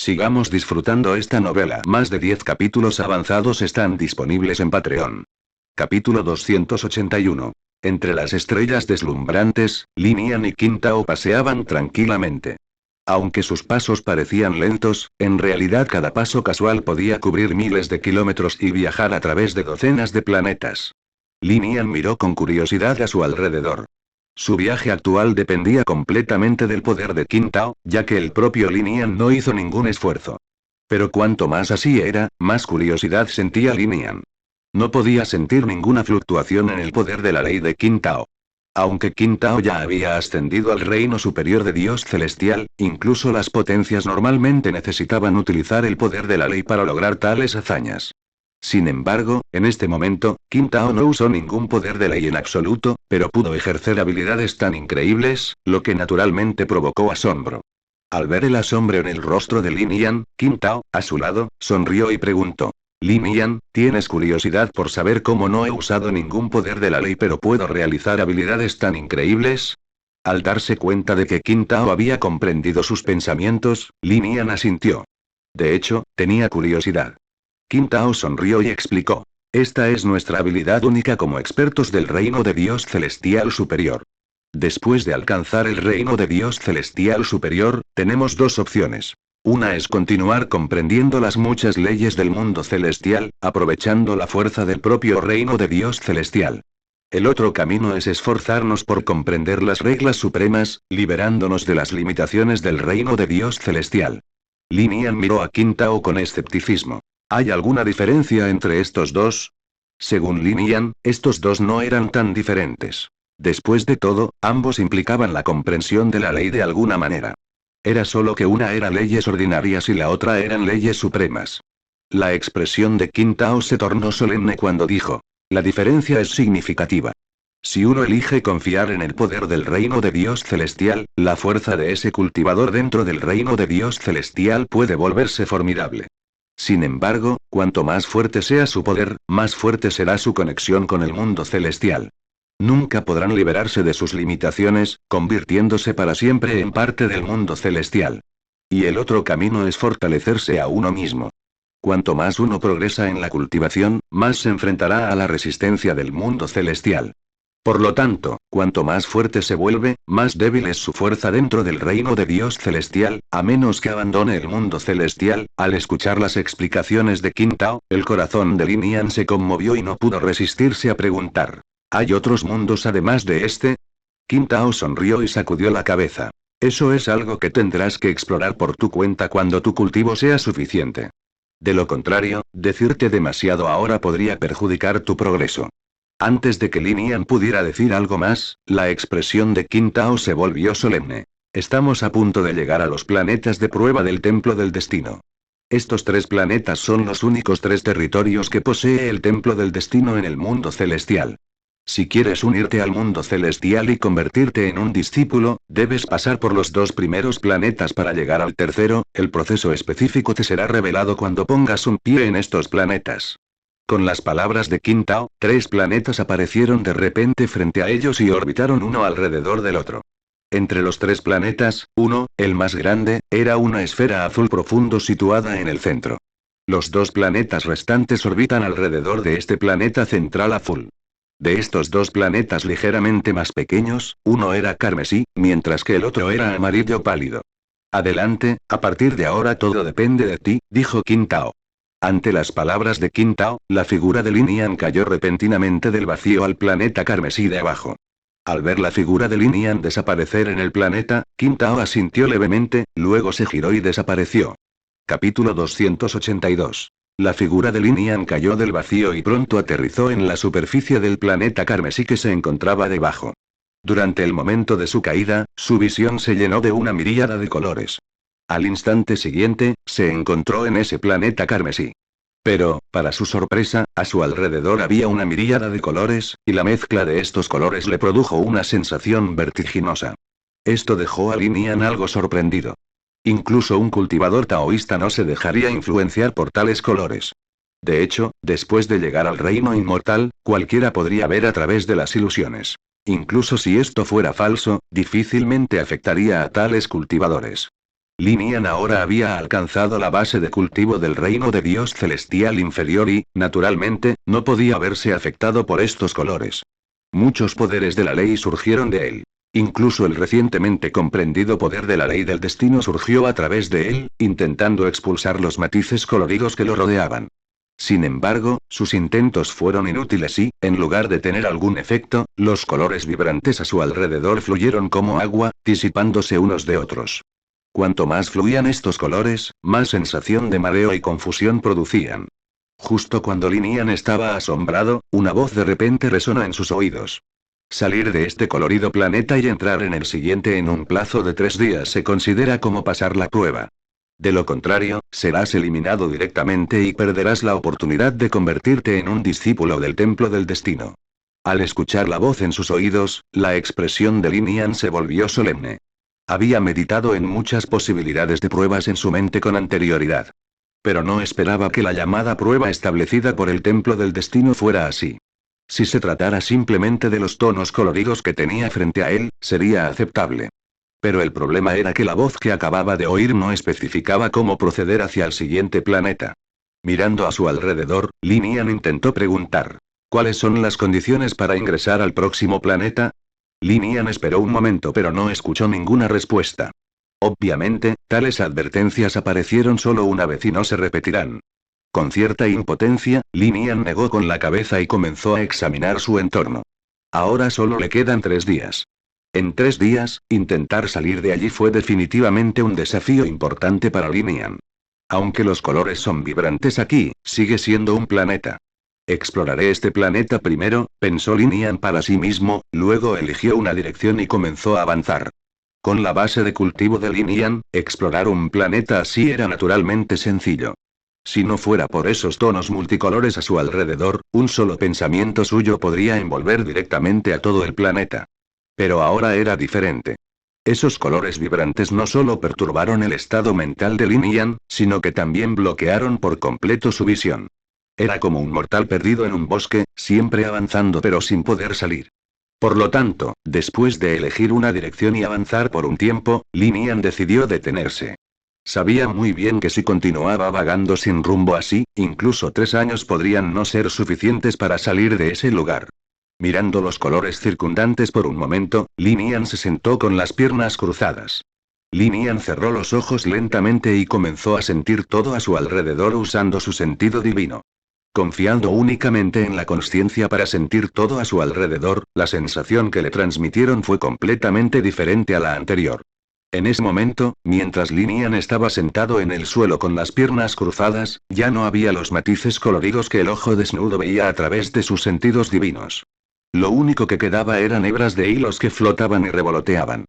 Sigamos disfrutando esta novela. Más de 10 capítulos avanzados están disponibles en Patreon. Capítulo 281. Entre las estrellas deslumbrantes, Lin Yan y Qin Tao paseaban tranquilamente. Aunque sus pasos parecían lentos, en realidad cada paso casual podía cubrir miles de kilómetros y viajar a través de docenas de planetas. Lin Yan miró con curiosidad a su alrededor. Su viaje actual dependía completamente del poder de Qin Tao, ya que el propio Lin Yan no hizo ningún esfuerzo. Pero cuanto más así era, más curiosidad sentía Lin Yan. No podía sentir ninguna fluctuación en el poder de la ley de Qin Tao. Aunque Qin Tao ya había ascendido al reino superior de Dios celestial, incluso las potencias normalmente necesitaban utilizar el poder de la ley para lograr tales hazañas. Sin embargo, en este momento, Qin Tao no usó ningún poder de ley en absoluto, pero pudo ejercer habilidades tan increíbles, lo que naturalmente provocó asombro. Al ver el asombro en el rostro de Lin Yan, Qin Tao, a su lado, sonrió y preguntó: Lin Yan, ¿tienes curiosidad por saber cómo no he usado ningún poder de la ley pero puedo realizar habilidades tan increíbles? Al darse cuenta de que Qin Tao había comprendido sus pensamientos, Lin Yan asintió. De hecho, tenía curiosidad. Qin Tao sonrió y explicó: esta es nuestra habilidad única como expertos del reino de Dios celestial superior. Después de alcanzar el reino de Dios celestial superior, tenemos dos opciones. Una es continuar comprendiendo las muchas leyes del mundo celestial, aprovechando la fuerza del propio reino de Dios celestial. El otro camino es esforzarnos por comprender las reglas supremas, liberándonos de las limitaciones del reino de Dios celestial. Lin Yan miró a Qin Tao con escepticismo. ¿Hay alguna diferencia entre estos dos? Según Lin Yan, estos dos no eran tan diferentes. Después de todo, ambos implicaban la comprensión de la ley de alguna manera. Era solo que una era leyes ordinarias y la otra eran leyes supremas. La expresión de Qin Tao se tornó solemne cuando dijo: la diferencia es significativa. Si uno elige confiar en el poder del reino de Dios celestial, la fuerza de ese cultivador dentro del reino de Dios celestial puede volverse formidable. Sin embargo, cuanto más fuerte sea su poder, más fuerte será su conexión con el mundo celestial. Nunca podrán liberarse de sus limitaciones, convirtiéndose para siempre en parte del mundo celestial. Y el otro camino es fortalecerse a uno mismo. Cuanto más uno progresa en la cultivación, más se enfrentará a la resistencia del mundo celestial. Por lo tanto, cuanto más fuerte se vuelve, más débil es su fuerza dentro del reino de Dios celestial, a menos que abandone el mundo celestial. Al escuchar las explicaciones de Qin Tao, el corazón de Lin Yan se conmovió y no pudo resistirse a preguntar: ¿hay otros mundos además de este? Qin Tao sonrió y sacudió la cabeza. Eso es algo que tendrás que explorar por tu cuenta cuando tu cultivo sea suficiente. De lo contrario, decirte demasiado ahora podría perjudicar tu progreso. Antes de que Lin Yan pudiera decir algo más, la expresión de Qin Tao se volvió solemne. Estamos a punto de llegar a los planetas de prueba del Templo del Destino. Estos 3 planetas son los únicos 3 territorios que posee el Templo del Destino en el mundo celestial. Si quieres unirte al mundo celestial y convertirte en un discípulo, debes pasar por los 2 primeros planetas para llegar al tercero. El proceso específico te será revelado cuando pongas un pie en estos planetas. Con las palabras de Qin Tao, 3 planetas aparecieron de repente frente a ellos y orbitaron uno alrededor del otro. Entre los 3 planetas, uno, el más grande, era una esfera azul profundo situada en el centro. Los 2 planetas restantes orbitan alrededor de este planeta central azul. De estos 2 planetas ligeramente más pequeños, uno era carmesí, mientras que el otro era amarillo pálido. Adelante, a partir de ahora todo depende de ti, dijo Qin Tao. Ante las palabras de Qin Tao, la figura de Lin Yan cayó repentinamente del vacío al planeta carmesí de abajo. Al ver la figura de Lin Yan desaparecer en el planeta, Qin Tao asintió levemente, luego se giró y desapareció. Capítulo 282. La figura de Lin Yan cayó del vacío y pronto aterrizó en la superficie del planeta carmesí que se encontraba debajo. Durante el momento de su caída, su visión se llenó de una miríada de colores. Al instante siguiente, se encontró en ese planeta carmesí. Pero, para su sorpresa, a su alrededor había una miríada de colores, y la mezcla de estos colores le produjo una sensación vertiginosa. Esto dejó a Lin Yan algo sorprendido. Incluso un cultivador taoísta no se dejaría influenciar por tales colores. De hecho, después de llegar al reino inmortal, cualquiera podría ver a través de las ilusiones. Incluso si esto fuera falso, difícilmente afectaría a tales cultivadores. Linian ahora había alcanzado la base de cultivo del reino de Dios celestial inferior y, naturalmente, no podía verse afectado por estos colores. Muchos poderes de la ley surgieron de él. Incluso el recientemente comprendido poder de la ley del destino surgió a través de él, intentando expulsar los matices coloridos que lo rodeaban. Sin embargo, sus intentos fueron inútiles y, en lugar de tener algún efecto, los colores vibrantes a su alrededor fluyeron como agua, disipándose unos de otros. Cuanto más fluían estos colores, más sensación de mareo y confusión producían. Justo cuando Linian estaba asombrado, una voz de repente resonó en sus oídos. Salir de este colorido planeta y entrar en el siguiente en un plazo de 3 días se considera como pasar la prueba. De lo contrario, serás eliminado directamente y perderás la oportunidad de convertirte en un discípulo del Templo del Destino. Al escuchar la voz en sus oídos, la expresión de Linian se volvió solemne. Había meditado en muchas posibilidades de pruebas en su mente con anterioridad. Pero no esperaba que la llamada prueba establecida por el Templo del Destino fuera así. Si se tratara simplemente de los tonos coloridos que tenía frente a él, sería aceptable. Pero el problema era que la voz que acababa de oír no especificaba cómo proceder hacia el siguiente planeta. Mirando a su alrededor, Linian intentó preguntar: ¿cuáles son las condiciones para ingresar al próximo planeta? Linian esperó un momento pero no escuchó ninguna respuesta. Obviamente, tales advertencias aparecieron solo una vez y no se repetirán. Con cierta impotencia, Linian negó con la cabeza y comenzó a examinar su entorno. Ahora solo le quedan 3 días. En 3 días, intentar salir de allí fue definitivamente un desafío importante para Linian. Aunque los colores son vibrantes aquí, sigue siendo un planeta. Exploraré este planeta primero, pensó Linian para sí mismo, luego eligió una dirección y comenzó a avanzar. Con la base de cultivo de Linian, explorar un planeta así era naturalmente sencillo. Si no fuera por esos tonos multicolores a su alrededor, un solo pensamiento suyo podría envolver directamente a todo el planeta. Pero ahora era diferente. Esos colores vibrantes no solo perturbaron el estado mental de Linian, sino que también bloquearon por completo su visión. Era como un mortal perdido en un bosque, siempre avanzando pero sin poder salir. Por lo tanto, después de elegir una dirección y avanzar por un tiempo, Linian decidió detenerse. Sabía muy bien que si continuaba vagando sin rumbo así, incluso 3 años podrían no ser suficientes para salir de ese lugar. Mirando los colores circundantes por un momento, Linian se sentó con las piernas cruzadas. Linian cerró los ojos lentamente y comenzó a sentir todo a su alrededor usando su sentido divino. Confiando únicamente en la consciencia para sentir todo a su alrededor, la sensación que le transmitieron fue completamente diferente a la anterior. En ese momento, mientras Linian estaba sentado en el suelo con las piernas cruzadas, ya no había los matices coloridos que el ojo desnudo veía a través de sus sentidos divinos. Lo único que quedaba eran hebras de hilos que flotaban y revoloteaban.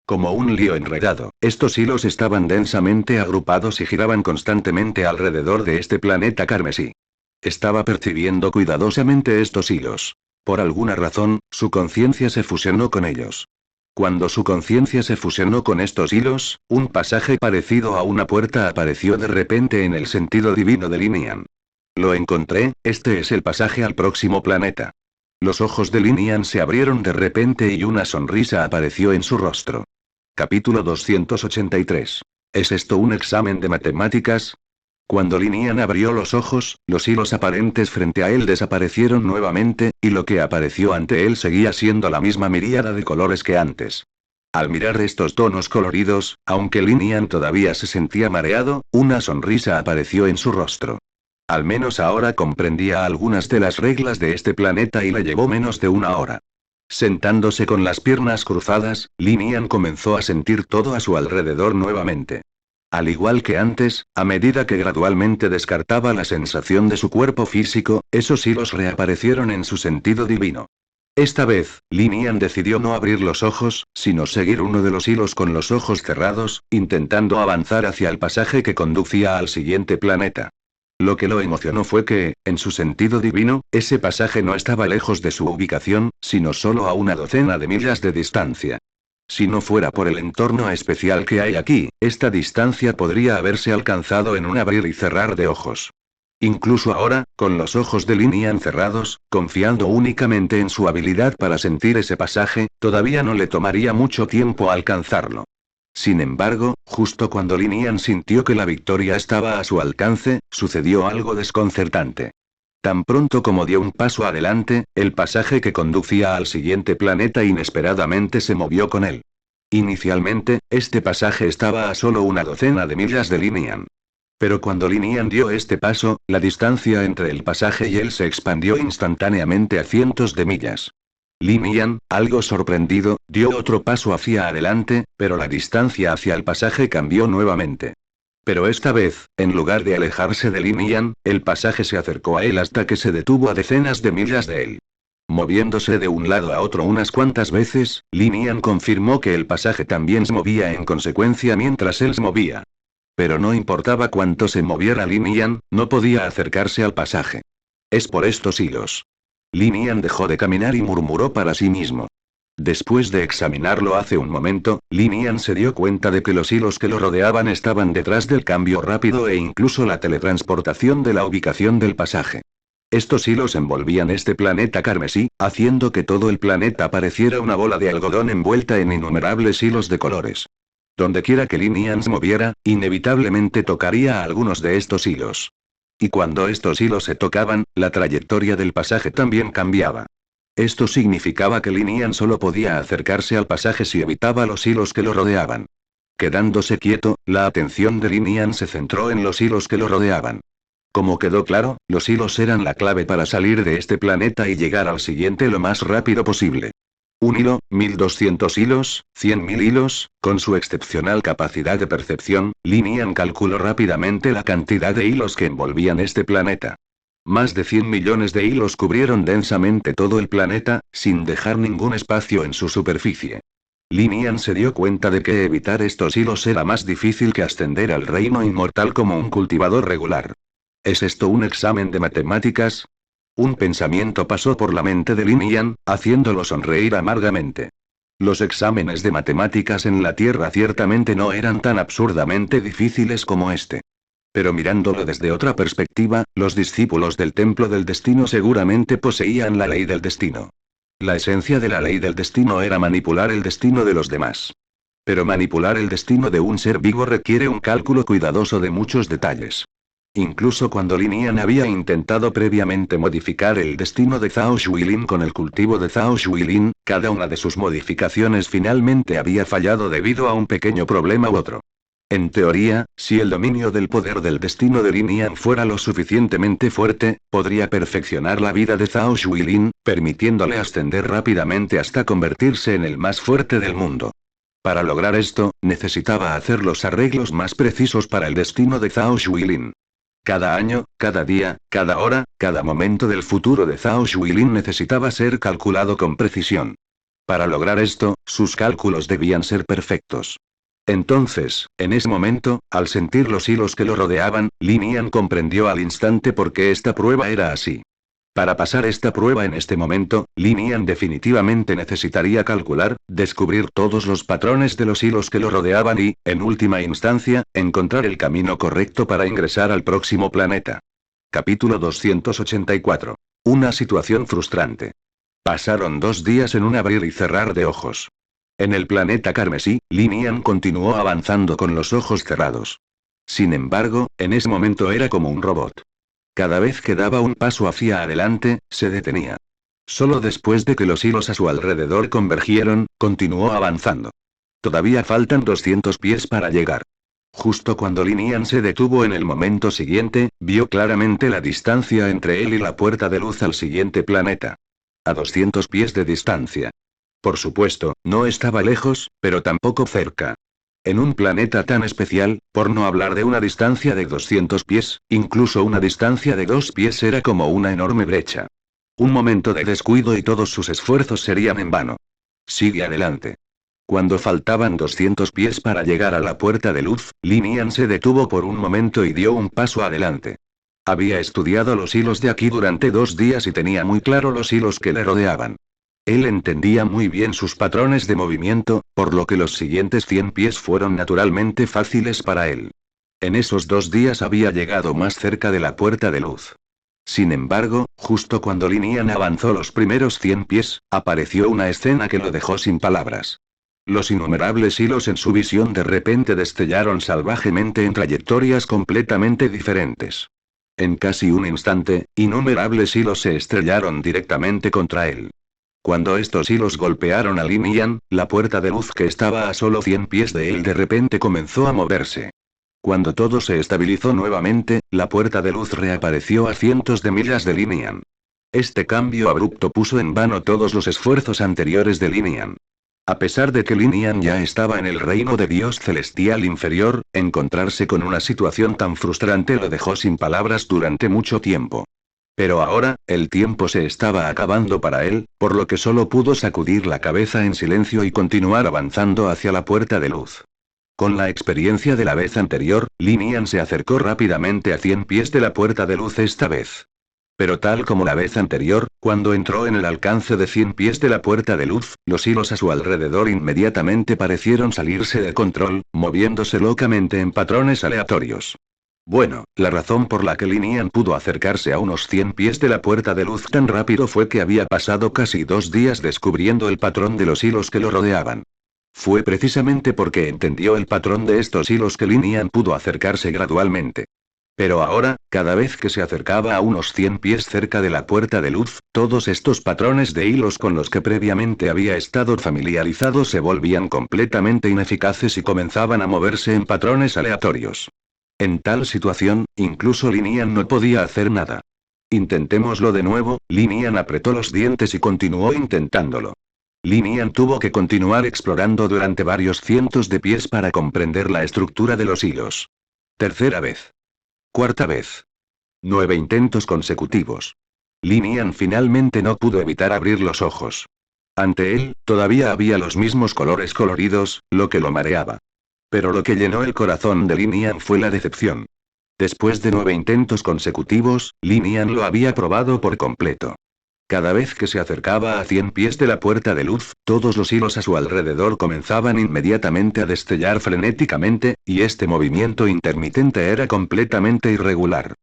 Como un lío enredado, estos hilos estaban densamente agrupados y giraban constantemente alrededor de este planeta carmesí. Estaba percibiendo cuidadosamente estos hilos. Por alguna razón, su conciencia se fusionó con ellos. Cuando su conciencia se fusionó con estos hilos, un pasaje parecido a una puerta apareció de repente en el sentido divino de Linian. Lo encontré, este es el pasaje al próximo planeta. Los ojos de Linian se abrieron de repente y una sonrisa apareció en su rostro. Capítulo 283. ¿Es esto un examen de matemáticas? Cuando Linian abrió los ojos, los hilos aparentes frente a él desaparecieron nuevamente, y lo que apareció ante él seguía siendo la misma miríada de colores que antes. Al mirar estos tonos coloridos, aunque Linian todavía se sentía mareado, una sonrisa apareció en su rostro. Al menos ahora comprendía algunas de las reglas de este planeta y le llevó menos de 1 hora. Sentándose con las piernas cruzadas, Linian comenzó a sentir todo a su alrededor nuevamente. Al igual que antes, a medida que gradualmente descartaba la sensación de su cuerpo físico, esos hilos reaparecieron en su sentido divino. Esta vez, Linian decidió no abrir los ojos, sino seguir uno de los hilos con los ojos cerrados, intentando avanzar hacia el pasaje que conducía al siguiente planeta. Lo que lo emocionó fue que, en su sentido divino, ese pasaje no estaba lejos de su ubicación, sino solo a 1 docena de millas de distancia. Si no fuera por el entorno especial que hay aquí, esta distancia podría haberse alcanzado en un abrir y cerrar de ojos. Incluso ahora, con los ojos de Linian cerrados, confiando únicamente en su habilidad para sentir ese pasaje, todavía no le tomaría mucho tiempo alcanzarlo. Sin embargo, justo cuando Lin Yan sintió que la victoria estaba a su alcance, sucedió algo desconcertante. Tan pronto como dio un paso adelante, el pasaje que conducía al siguiente planeta inesperadamente se movió con él. Inicialmente, este pasaje estaba a solo una docena de millas de Lin Yan. Pero cuando Lin Yan dio este paso, la distancia entre el pasaje y él se expandió instantáneamente a cientos de millas. Lin Yan, algo sorprendido, dio otro paso hacia adelante, pero la distancia hacia el pasaje cambió nuevamente. Pero esta vez, en lugar de alejarse de Lin Yan, el pasaje se acercó a él hasta que se detuvo a decenas de millas de él. Moviéndose de un lado a otro unas cuantas veces, Lin Yan confirmó que el pasaje también se movía en consecuencia mientras él se movía. Pero no importaba cuánto se moviera Lin Yan, no podía acercarse al pasaje. Es por estos hilos. Lin Yan dejó de caminar y murmuró para sí mismo. Después de examinarlo hace un momento, Lin Yan se dio cuenta de que los hilos que lo rodeaban estaban detrás del cambio rápido e incluso la teletransportación de la ubicación del pasaje. Estos hilos envolvían este planeta carmesí, haciendo que todo el planeta pareciera una bola de algodón envuelta en innumerables hilos de colores. Dondequiera que Lin Yan se moviera, inevitablemente tocaría a algunos de estos hilos. Y cuando estos hilos se tocaban, la trayectoria del pasaje también cambiaba. Esto significaba que Lin Yan solo podía acercarse al pasaje si evitaba los hilos que lo rodeaban. Quedándose quieto, la atención de Lin Yan se centró en los hilos que lo rodeaban. Como quedó claro, los hilos eran la clave para salir de este planeta y llegar al siguiente lo más rápido posible. Un hilo, 1200 hilos, 100.000 hilos, con su excepcional capacidad de percepción, Lin Yan calculó rápidamente la cantidad de hilos que envolvían este planeta. Más de 100 millones de hilos cubrieron densamente todo el planeta, sin dejar ningún espacio en su superficie. Lin Yan se dio cuenta de que evitar estos hilos era más difícil que ascender al reino inmortal como un cultivador regular. ¿Es esto un examen de matemáticas? Un pensamiento pasó por la mente de Lin Yan, haciéndolo sonreír amargamente. Los exámenes de matemáticas en la Tierra ciertamente no eran tan absurdamente difíciles como este. Pero mirándolo desde otra perspectiva, los discípulos del Templo del Destino seguramente poseían la ley del destino. La esencia de la ley del destino era manipular el destino de los demás. Pero manipular el destino de un ser vivo requiere un cálculo cuidadoso de muchos detalles. Incluso cuando Lin Yan había intentado previamente modificar el destino de Zhao Xuelin con el cultivo de Zhao Xuelin, cada una de sus modificaciones finalmente había fallado debido a un pequeño problema u otro. En teoría, si el dominio del poder del destino de Lin Yan fuera lo suficientemente fuerte, podría perfeccionar la vida de Zhao Xuelin, permitiéndole ascender rápidamente hasta convertirse en el más fuerte del mundo. Para lograr esto, necesitaba hacer los arreglos más precisos para el destino de Zhao Xuelin. Cada año, cada día, cada hora, cada momento del futuro de Zhao Xuelin necesitaba ser calculado con precisión. Para lograr esto, sus cálculos debían ser perfectos. Entonces, en ese momento, al sentir los hilos que lo rodeaban, Lin Yan comprendió al instante por qué esta prueba era así. Para pasar esta prueba en este momento, Lin Yan definitivamente necesitaría calcular, descubrir todos los patrones de los hilos que lo rodeaban y, en última instancia, encontrar el camino correcto para ingresar al próximo planeta. Capítulo 284. Una situación frustrante. Pasaron 2 días en un abrir y cerrar de ojos. En el planeta carmesí, Lin Yan continuó avanzando con los ojos cerrados. Sin embargo, en ese momento era como un robot. Cada vez que daba un paso hacia adelante, se detenía. Solo después de que los hilos a su alrededor convergieron, continuó avanzando. Todavía faltan 200 pies para llegar. Justo cuando Lin Yan se detuvo en el momento siguiente, vio claramente la distancia entre él y la puerta de luz al siguiente planeta. A 200 pies de distancia. Por supuesto, no estaba lejos, pero tampoco cerca. En un planeta tan especial, por no hablar de una distancia de 200 pies, incluso una distancia de 2 pies era como una enorme brecha. Un momento de descuido y todos sus esfuerzos serían en vano. Sigue adelante. Cuando faltaban 200 pies para llegar a la puerta de luz, Lin Yan se detuvo por un momento y dio un paso adelante. Había estudiado los hilos de aquí durante 2 días y tenía muy claro los hilos que le rodeaban. Él entendía muy bien sus patrones de movimiento, por lo que los siguientes 100 pies fueron naturalmente fáciles para él. En esos 2 días había llegado más cerca de la puerta de luz. Sin embargo, justo cuando Lin Yan avanzó los primeros 100 pies, apareció una escena que lo dejó sin palabras. Los innumerables hilos en su visión de repente destellaron salvajemente en trayectorias completamente diferentes. En casi un instante, innumerables hilos se estrellaron directamente contra él. Cuando estos hilos golpearon a Lin Yan, la puerta de luz que estaba a solo 100 pies de él de repente comenzó a moverse. Cuando todo se estabilizó nuevamente, la puerta de luz reapareció a cientos de millas de Lin Yan. Este cambio abrupto puso en vano todos los esfuerzos anteriores de Lin Yan. A pesar de que Lin Yan ya estaba en el reino de Dios celestial inferior, encontrarse con una situación tan frustrante lo dejó sin palabras durante mucho tiempo. Pero ahora, el tiempo se estaba acabando para él, por lo que solo pudo sacudir la cabeza en silencio y continuar avanzando hacia la puerta de luz. Con la experiencia de la vez anterior, Lin Yan se acercó rápidamente a 100 pies de la puerta de luz esta vez. Pero tal como la vez anterior, cuando entró en el alcance de 100 pies de la puerta de luz, los hilos a su alrededor inmediatamente parecieron salirse de control, moviéndose locamente en patrones aleatorios. Bueno, la razón por la que Lin Yan pudo acercarse a unos 100 pies de la puerta de luz tan rápido fue que había pasado casi 2 días descubriendo el patrón de los hilos que lo rodeaban. Fue precisamente porque entendió el patrón de estos hilos que Lin Yan pudo acercarse gradualmente. Pero ahora, cada vez que se acercaba a unos 100 pies cerca de la puerta de luz, todos estos patrones de hilos con los que previamente había estado familiarizado se volvían completamente ineficaces y comenzaban a moverse en patrones aleatorios. En tal situación, incluso Lin Yan no podía hacer nada. Intentémoslo de nuevo. Lin Yan apretó los dientes y continuó intentándolo. Lin Yan tuvo que continuar explorando durante varios cientos de pies para comprender la estructura de los hilos. Tercera vez. Cuarta vez. 9 intentos consecutivos. Lin Yan finalmente no pudo evitar abrir los ojos. Ante él, todavía había los mismos colores coloridos, lo que lo mareaba. Pero lo que llenó el corazón de Lin Yan fue la decepción. Después de 9 intentos consecutivos, Lin Yan lo había probado por completo. Cada vez que se acercaba a 100 pies de la puerta de luz, todos los hilos a su alrededor comenzaban inmediatamente a destellar frenéticamente, y este movimiento intermitente era completamente irregular.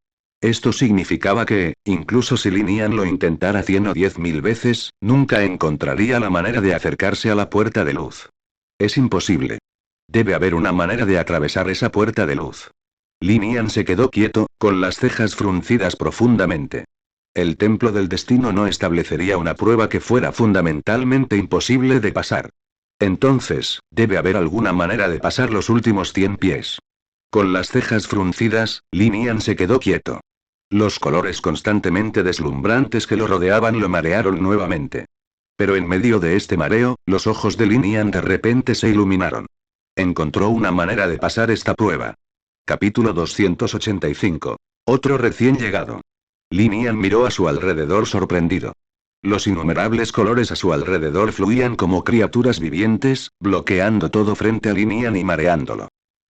Esto significaba que, incluso si Lin Yan lo intentara 100 o 10.000 veces, nunca encontraría la manera de acercarse a la puerta de luz. Es imposible. Debe haber una manera de atravesar esa puerta de luz. Lin Yan se quedó quieto, con las cejas fruncidas profundamente. El templo del destino no establecería una prueba que fuera fundamentalmente imposible de pasar. Entonces, debe haber alguna manera de pasar los últimos 100 pies. Con las cejas fruncidas, Lin Yan se quedó quieto. Los colores constantemente deslumbrantes que lo rodeaban lo marearon nuevamente. Pero en medio de este mareo, los ojos de Lin Yan de repente se iluminaron. Encontró una manera de pasar esta prueba. Capítulo 285. Otro recién llegado. Lin Yan miró a su alrededor sorprendido. Los innumerables colores a su alrededor fluían como criaturas vivientes, bloqueando todo frente a Lin Yan y mareándolo.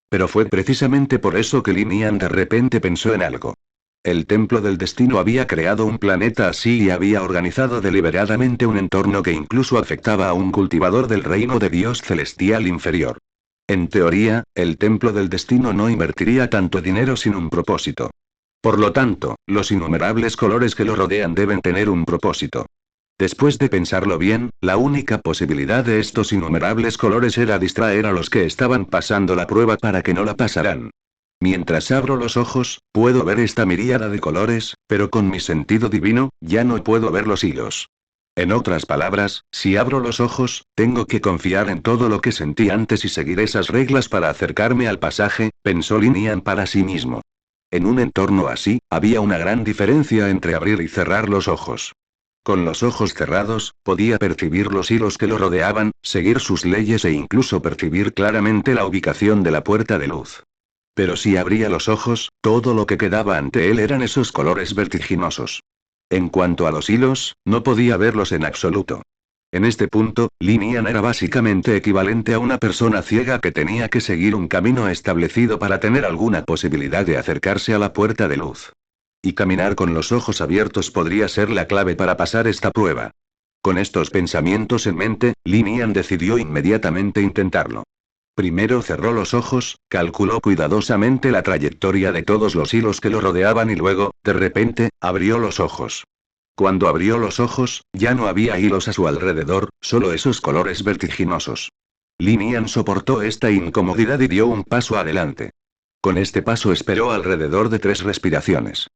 Pero fue precisamente por eso que Lin Yan de repente pensó en algo. El templo del destino había creado un planeta así y había organizado deliberadamente un entorno que incluso afectaba a un cultivador del reino de Dios celestial inferior. En teoría, el templo del destino no invertiría tanto dinero sin un propósito. Por lo tanto, los innumerables colores que lo rodean deben tener un propósito. Después de pensarlo bien, la única posibilidad de estos innumerables colores era distraer a los que estaban pasando la prueba para que no la pasaran. Mientras abro los ojos, puedo ver esta miríada de colores, pero con mi sentido divino, ya no puedo ver los hilos. En otras palabras, si abro los ojos, tengo que confiar en todo lo que sentí antes y seguir esas reglas para acercarme al pasaje, pensó Lin Yan para sí mismo. En un entorno así, había una gran diferencia entre abrir y cerrar los ojos. Con los ojos cerrados, podía percibir los hilos que lo rodeaban, seguir sus leyes e incluso percibir claramente la ubicación de la puerta de luz. Pero si abría los ojos, todo lo que quedaba ante él eran esos colores vertiginosos. En cuanto a los hilos, no podía verlos en absoluto. En este punto, Lin Yan era básicamente equivalente a una persona ciega que tenía que seguir un camino establecido para tener alguna posibilidad de acercarse a la puerta de luz. Y caminar con los ojos abiertos podría ser la clave para pasar esta prueba. Con estos pensamientos en mente, Lin Yan decidió inmediatamente intentarlo. Primero cerró los ojos, calculó cuidadosamente la trayectoria de todos los hilos que lo rodeaban y luego, de repente, abrió los ojos. Cuando abrió los ojos, ya no había hilos a su alrededor, solo esos colores vertiginosos. Lin Yan soportó esta incomodidad y dio un paso adelante. Con este paso esperó alrededor de 3 respiraciones.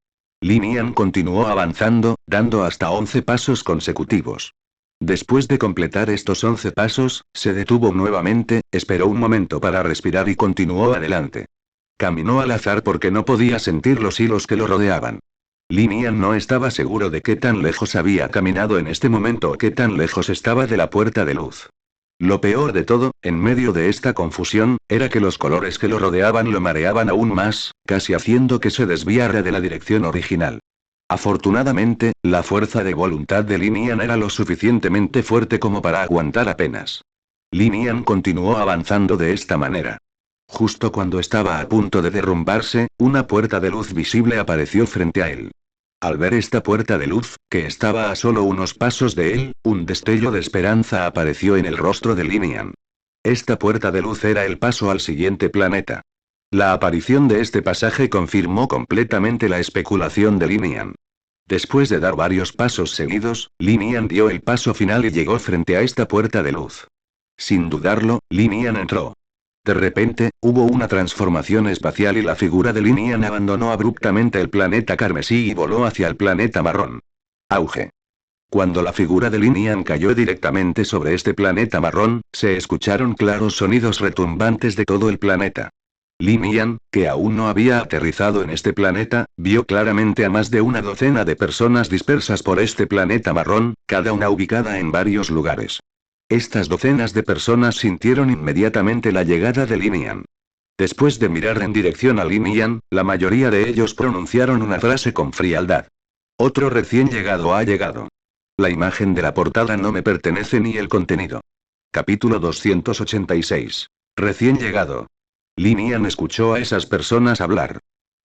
Lin Yan continuó avanzando, dando hasta 11 pasos consecutivos. Después de completar estos 11 pasos, se detuvo nuevamente, esperó un momento para respirar y continuó adelante. Caminó al azar porque no podía sentir los hilos que lo rodeaban. Lin Yan no estaba seguro de qué tan lejos había caminado en este momento o qué tan lejos estaba de la puerta de luz. Lo peor de todo, en medio de esta confusión, era que los colores que lo rodeaban lo mareaban aún más, casi haciendo que se desviara de la dirección original. Afortunadamente, la fuerza de voluntad de Lin Yan era lo suficientemente fuerte como para aguantar apenas. Lin Yan continuó avanzando de esta manera. Justo cuando estaba a punto de derrumbarse, una puerta de luz visible apareció frente a él. Al ver esta puerta de luz, que estaba a solo unos pasos de él, un destello de esperanza apareció en el rostro de Lin Yan. Esta puerta de luz era el paso al siguiente planeta. La aparición de este pasaje confirmó completamente la especulación de Lin Yan. Después de dar varios pasos seguidos, Lin Yan dio el paso final y llegó frente a esta puerta de luz. Sin dudarlo, Lin Yan entró. De repente, hubo una transformación espacial y la figura de Lin Yan abandonó abruptamente el planeta carmesí y voló hacia el planeta marrón. Auge. Cuando la figura de Lin Yan cayó directamente sobre este planeta marrón, se escucharon claros sonidos retumbantes de todo el planeta. Lin Yan, que aún no había aterrizado en este planeta, vio claramente a más de una docena de personas dispersas por este planeta marrón, cada una ubicada en varios lugares. Estas docenas de personas sintieron inmediatamente la llegada de Lin Yan. Después de mirar en dirección a Lin Yan, la mayoría de ellos pronunciaron una frase con frialdad. Otro recién llegado ha llegado. La imagen de la portada no me pertenece ni el contenido. Capítulo 286. Recién llegado. Lin Yan escuchó a esas personas hablar.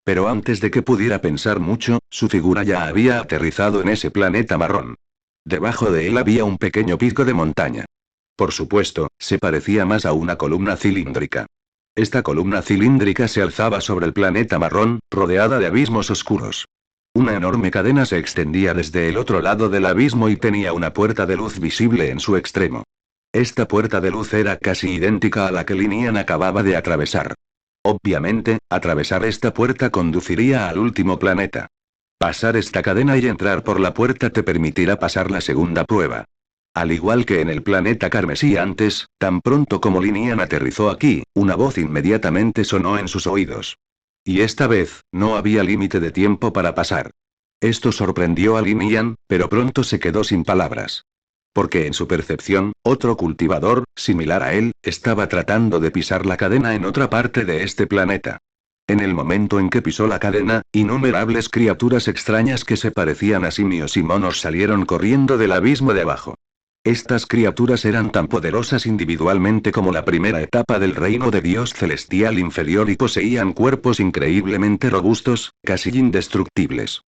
Pero antes de que pudiera pensar mucho, su figura ya había aterrizado en ese planeta marrón. Debajo de él había un pequeño pico de montaña. Por supuesto, se parecía más a una columna cilíndrica. Esta columna cilíndrica se alzaba sobre el planeta marrón, rodeada de abismos oscuros. Una enorme cadena se extendía desde el otro lado del abismo y tenía una puerta de luz visible en su extremo. Esta puerta de luz era casi idéntica a la que Lin Yan acababa de atravesar. Obviamente, atravesar esta puerta conduciría al último planeta. Pasar esta cadena y entrar por la puerta te permitirá pasar la segunda prueba. Al igual que en el planeta carmesí antes, tan pronto como Lin Yan aterrizó aquí, una voz inmediatamente sonó en sus oídos. Y esta vez, no había límite de tiempo para pasar. Esto sorprendió a Lin Yan, pero pronto se quedó sin palabras. Porque en su percepción, otro cultivador, similar a él, estaba tratando de pisar la cadena en otra parte de este planeta. En el momento en que pisó la cadena, innumerables criaturas extrañas que se parecían a simios y monos salieron corriendo del abismo de abajo. Estas criaturas eran tan poderosas individualmente como la primera etapa del reino de Dios celestial inferior y poseían cuerpos increíblemente robustos, casi indestructibles.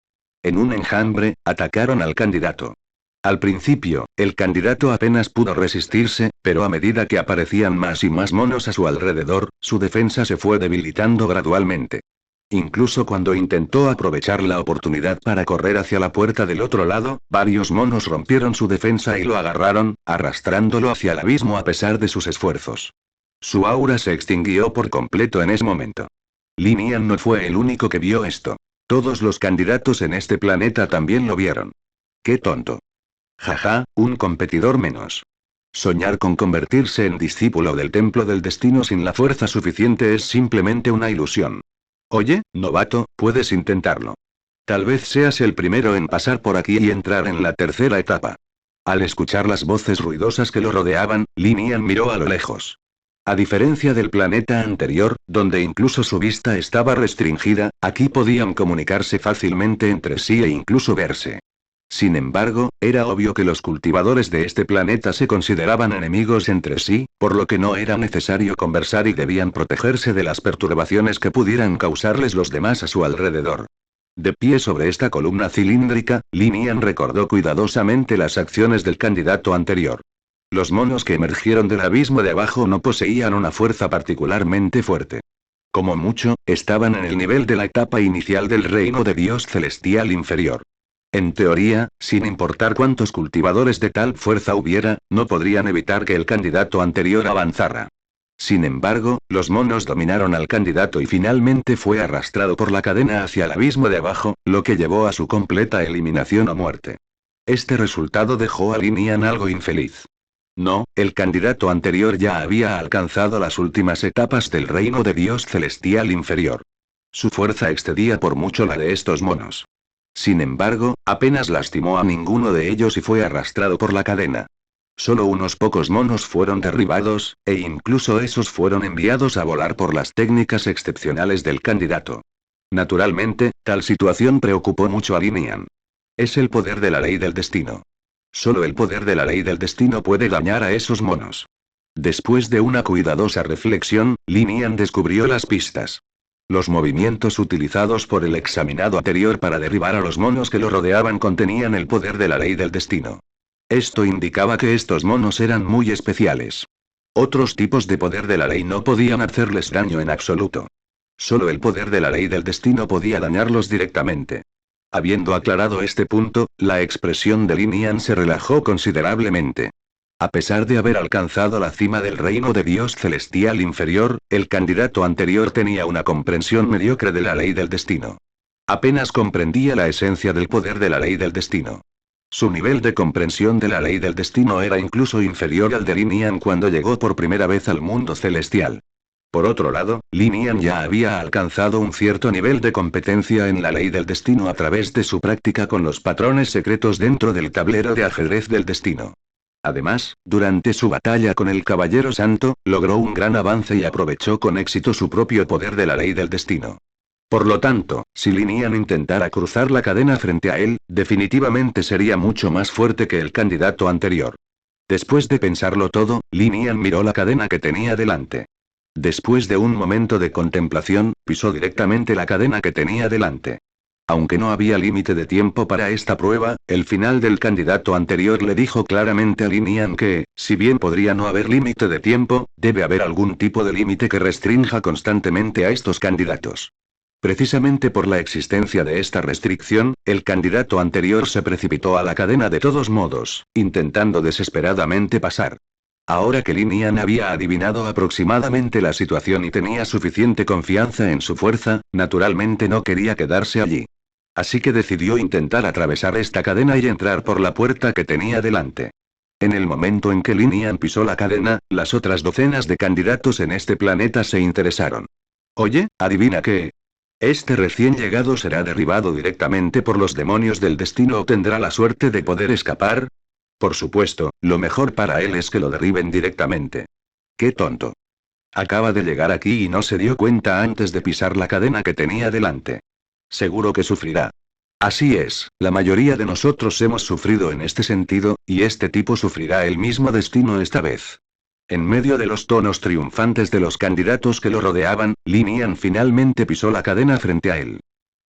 En un enjambre, atacaron al candidato. Al principio, el candidato apenas pudo resistirse, pero a medida que aparecían más y más monos a su alrededor, su defensa se fue debilitando gradualmente. Incluso cuando intentó aprovechar la oportunidad para correr hacia la puerta del otro lado, varios monos rompieron su defensa y lo agarraron, arrastrándolo hacia el abismo a pesar de sus esfuerzos. Su aura se extinguió por completo en ese momento. Lin Yan no fue el único que vio esto. Todos los candidatos en este planeta también lo vieron. ¡Qué tonto! Jaja, un competidor menos. Soñar con convertirse en discípulo del Templo del Destino sin la fuerza suficiente es simplemente una ilusión. Oye, novato, puedes intentarlo. Tal vez seas el primero en pasar por aquí y entrar en la tercera etapa. Al escuchar las voces ruidosas que lo rodeaban, Lin Yan miró a lo lejos. A diferencia del planeta anterior, donde incluso su vista estaba restringida, aquí podían comunicarse fácilmente entre sí e incluso verse. Sin embargo, era obvio que los cultivadores de este planeta se consideraban enemigos entre sí, por lo que no era necesario conversar y debían protegerse de las perturbaciones que pudieran causarles los demás a su alrededor. De pie sobre esta columna cilíndrica, Lin Yan recordó cuidadosamente las acciones del candidato anterior. Los monos que emergieron del abismo de abajo no poseían una fuerza particularmente fuerte. Como mucho, estaban en el nivel de la etapa inicial del reino de Dios celestial inferior. En teoría, sin importar cuántos cultivadores de tal fuerza hubiera, no podrían evitar que el candidato anterior avanzara. Sin embargo, los monos dominaron al candidato y finalmente fue arrastrado por la cadena hacia el abismo de abajo, lo que llevó a su completa eliminación o muerte. Este resultado dejó a Lin Yan algo infeliz. No, el candidato anterior ya había alcanzado las últimas etapas del reino de Dios celestial inferior. Su fuerza excedía por mucho la de estos monos. Sin embargo, apenas lastimó a ninguno de ellos y fue arrastrado por la cadena. Solo unos pocos monos fueron derribados, e incluso esos fueron enviados a volar por las técnicas excepcionales del candidato. Naturalmente, tal situación preocupó mucho a Lin Yan. Es el poder de la ley del destino. Solo el poder de la ley del destino puede dañar a esos monos. Después de una cuidadosa reflexión, Lin Yan descubrió las pistas. Los movimientos utilizados por el examinado anterior para derribar a los monos que lo rodeaban contenían el poder de la ley del destino. Esto indicaba que estos monos eran muy especiales. Otros tipos de poder de la ley no podían hacerles daño en absoluto. Solo el poder de la ley del destino podía dañarlos directamente. Habiendo aclarado este punto, la expresión de Lin Yan se relajó considerablemente. A pesar de haber alcanzado la cima del reino de Dios celestial inferior, el candidato anterior tenía una comprensión mediocre de la ley del destino. Apenas comprendía la esencia del poder de la ley del destino. Su nivel de comprensión de la ley del destino era incluso inferior al de Lin Yan cuando llegó por primera vez al mundo celestial. Por otro lado, Lin Yan ya había alcanzado un cierto nivel de competencia en la ley del destino a través de su práctica con los patrones secretos dentro del tablero de ajedrez del destino. Además, durante su batalla con el Caballero Santo, logró un gran avance y aprovechó con éxito su propio poder de la ley del destino. Por lo tanto, si Lin Yan intentara cruzar la cadena frente a él, definitivamente sería mucho más fuerte que el candidato anterior. Después de pensarlo todo, Lin Yan miró la cadena que tenía delante. Después de un momento de contemplación, pisó directamente la cadena que tenía delante. Aunque no había límite de tiempo para esta prueba, el final del candidato anterior le dijo claramente a Lin Yan que, si bien podría no haber límite de tiempo, debe haber algún tipo de límite que restrinja constantemente a estos candidatos. Precisamente por la existencia de esta restricción, el candidato anterior se precipitó a la cadena de todos modos, intentando desesperadamente pasar. Ahora que Lin Yan había adivinado aproximadamente la situación y tenía suficiente confianza en su fuerza, naturalmente no quería quedarse allí. Así que decidió intentar atravesar esta cadena y entrar por la puerta que tenía delante. En el momento en que Lin Yan pisó la cadena, las otras docenas de candidatos en este planeta se interesaron. Oye, ¿adivina qué? ¿Este recién llegado será derribado directamente por los demonios del destino o tendrá la suerte de poder escapar? Por supuesto, lo mejor para él es que lo derriben directamente. ¡Qué tonto! Acaba de llegar aquí y no se dio cuenta antes de pisar la cadena que tenía delante. Seguro que sufrirá. Así es, la mayoría de nosotros hemos sufrido en este sentido, y este tipo sufrirá el mismo destino esta vez. En medio de los tonos triunfantes de los candidatos que lo rodeaban, Lin Yan finalmente pisó la cadena frente a él.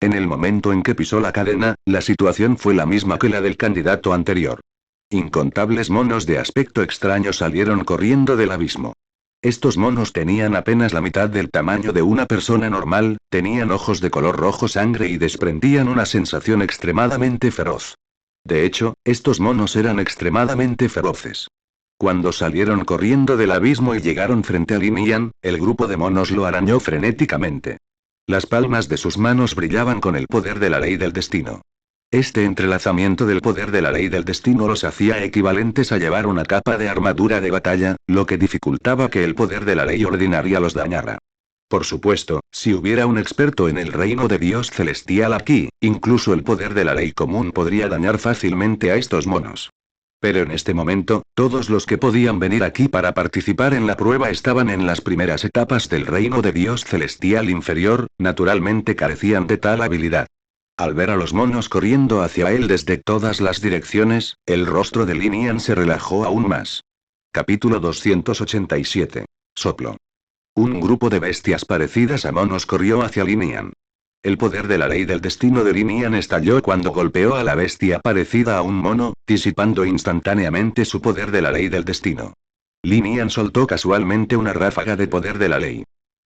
En el momento en que pisó la cadena, la situación fue la misma que la del candidato anterior. Incontables monos de aspecto extraño salieron corriendo del abismo. Estos monos tenían apenas la mitad del tamaño de una persona normal, tenían ojos de color rojo sangre y desprendían una sensación extremadamente feroz. De hecho, estos monos eran extremadamente feroces. Cuando salieron corriendo del abismo y llegaron frente a Lin Yan, el grupo de monos lo arañó frenéticamente. Las palmas de sus manos brillaban con el poder de la ley del destino. Este entrelazamiento del poder de la ley del destino los hacía equivalentes a llevar una capa de armadura de batalla, lo que dificultaba que el poder de la ley ordinaria los dañara. Por supuesto, si hubiera un experto en el reino de Dios celestial aquí, incluso el poder de la ley común podría dañar fácilmente a estos monos. Pero en este momento, todos los que podían venir aquí para participar en la prueba estaban en las primeras etapas del reino de Dios celestial inferior, naturalmente carecían de tal habilidad. Al ver a los monos corriendo hacia él desde todas las direcciones, el rostro de Lin Yan se relajó aún más. Capítulo 287. Soplo. Un grupo de bestias parecidas a monos corrió hacia Lin Yan. El poder de la ley del destino de Lin Yan estalló cuando golpeó a la bestia parecida a un mono, disipando instantáneamente su poder de la ley del destino. Lin Yan soltó casualmente una ráfaga de poder de la ley.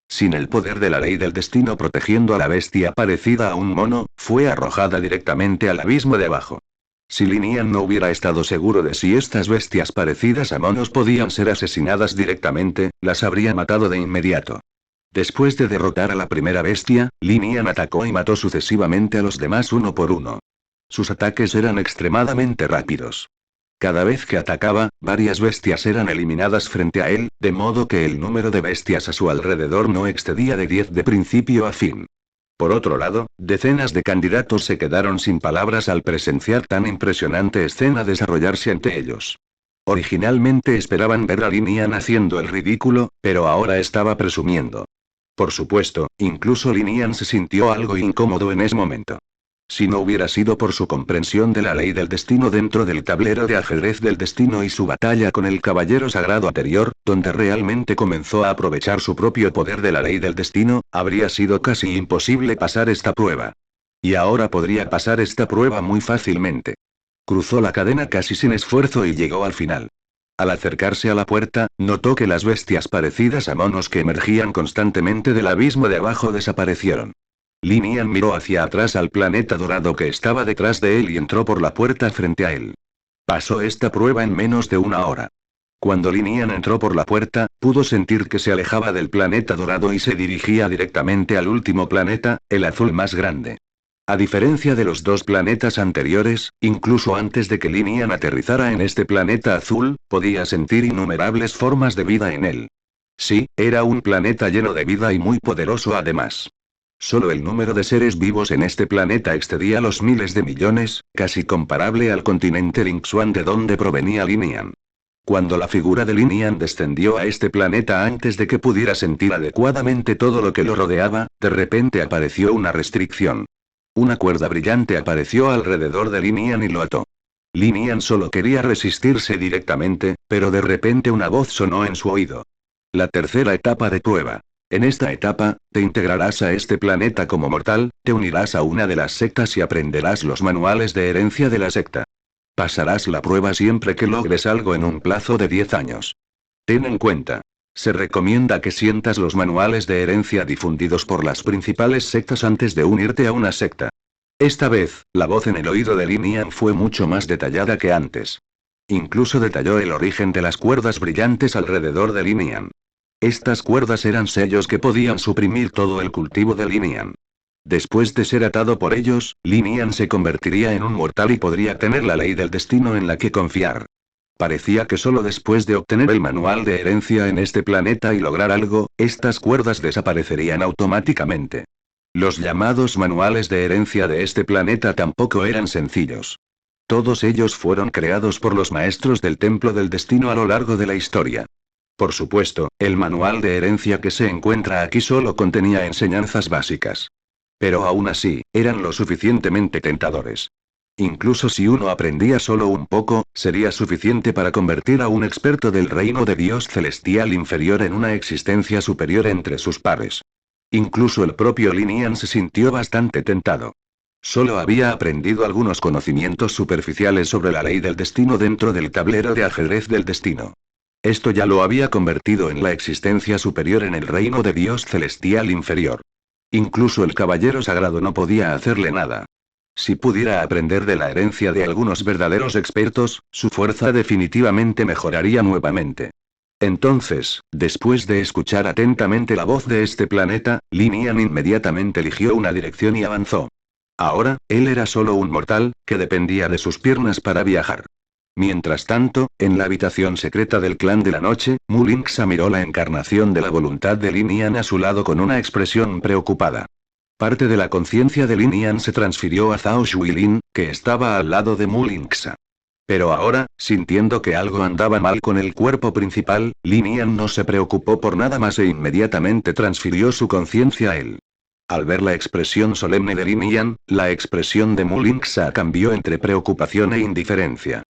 Sin el poder de la ley del destino protegiendo a la bestia parecida a un mono, fue arrojada directamente al abismo de abajo. Si Linian no hubiera estado seguro de si estas bestias parecidas a monos podían ser asesinadas directamente, las habría matado de inmediato. Después de derrotar a la primera bestia, Linian atacó y mató sucesivamente a los demás uno por uno. Sus ataques eran extremadamente rápidos. Cada vez que atacaba, varias bestias eran eliminadas frente a él, de modo que el número de bestias a su alrededor no excedía de 10 de principio a fin. Por otro lado, decenas de candidatos se quedaron sin palabras al presenciar tan impresionante escena desarrollarse ante ellos. Originalmente esperaban ver a Linian haciendo el ridículo, pero ahora estaba presumiendo. Por supuesto, incluso Linian se sintió algo incómodo en ese momento. Si no hubiera sido por su comprensión de la ley del destino dentro del tablero de ajedrez del destino y su batalla con el caballero sagrado anterior, donde realmente comenzó a aprovechar su propio poder de la ley del destino, habría sido casi imposible pasar esta prueba. Y ahora podría pasar esta prueba muy fácilmente. Cruzó la cadena casi sin esfuerzo y llegó al final. Al acercarse a la puerta, notó que las bestias parecidas a monos que emergían constantemente del abismo de abajo desaparecieron. Linian miró hacia atrás al planeta dorado que estaba detrás de él y entró por la puerta frente a él. Pasó esta prueba en menos de una hora. Cuando Linian entró por la puerta, pudo sentir que se alejaba del planeta dorado y se dirigía directamente al último planeta, el azul más grande. A diferencia de los dos planetas anteriores, incluso antes de que Linian aterrizara en este planeta azul, podía sentir innumerables formas de vida en él. Sí, era un planeta lleno de vida y muy poderoso además. Solo el número de seres vivos en este planeta excedía los miles de millones, casi comparable al continente Lingxuan de donde provenía Linian. Cuando la figura de Linian descendió a este planeta antes de que pudiera sentir adecuadamente todo lo que lo rodeaba, de repente apareció una restricción. Una cuerda brillante apareció alrededor de Linian y lo ató. Linian solo quería resistirse directamente, pero de repente una voz sonó en su oído. La tercera etapa de prueba. En esta etapa, te integrarás a este planeta como mortal, te unirás a una de las sectas y aprenderás los manuales de herencia de la secta. Pasarás la prueba siempre que logres algo en un plazo de 10 años. Ten en cuenta. Se recomienda que sientas los manuales de herencia difundidos por las principales sectas antes de unirte a una secta. Esta vez, la voz en el oído de Linian fue mucho más detallada que antes. Incluso detalló el origen de las cuerdas brillantes alrededor de Linian. Estas cuerdas eran sellos que podían suprimir todo el cultivo de Linian. Después de ser atado por ellos, Linian se convertiría en un mortal y podría tener la ley del destino en la que confiar. Parecía que solo después de obtener el manual de herencia en este planeta y lograr algo, estas cuerdas desaparecerían automáticamente. Los llamados manuales de herencia de este planeta tampoco eran sencillos. Todos ellos fueron creados por los maestros del Templo del Destino a lo largo de la historia. Por supuesto, el manual de herencia que se encuentra aquí solo contenía enseñanzas básicas. Pero aún así, eran lo suficientemente tentadores. Incluso si uno aprendía solo un poco, sería suficiente para convertir a un experto del reino de Dios celestial inferior en una existencia superior entre sus pares. Incluso el propio Linian se sintió bastante tentado. Solo había aprendido algunos conocimientos superficiales sobre la ley del destino dentro del tablero de ajedrez del destino. Esto ya lo había convertido en la existencia superior en el reino de Dios celestial inferior. Incluso el caballero sagrado no podía hacerle nada. Si pudiera aprender de la herencia de algunos verdaderos expertos, su fuerza definitivamente mejoraría nuevamente. Entonces, después de escuchar atentamente la voz de este planeta, Linian inmediatamente eligió una dirección y avanzó. Ahora, él era solo un mortal, que dependía de sus piernas para viajar. Mientras tanto, en la habitación secreta del clan de la noche, Mulinxa miró la encarnación de la voluntad de Linian a su lado con una expresión preocupada. Parte de la conciencia de Linian se transfirió a Zhao Shuilin, que estaba al lado de Mulinxa. Pero ahora, sintiendo que algo andaba mal con el cuerpo principal, Linian no se preocupó por nada más e inmediatamente transfirió su conciencia a él. Al ver la expresión solemne de Linian, la expresión de Mulinxa cambió entre preocupación e indiferencia.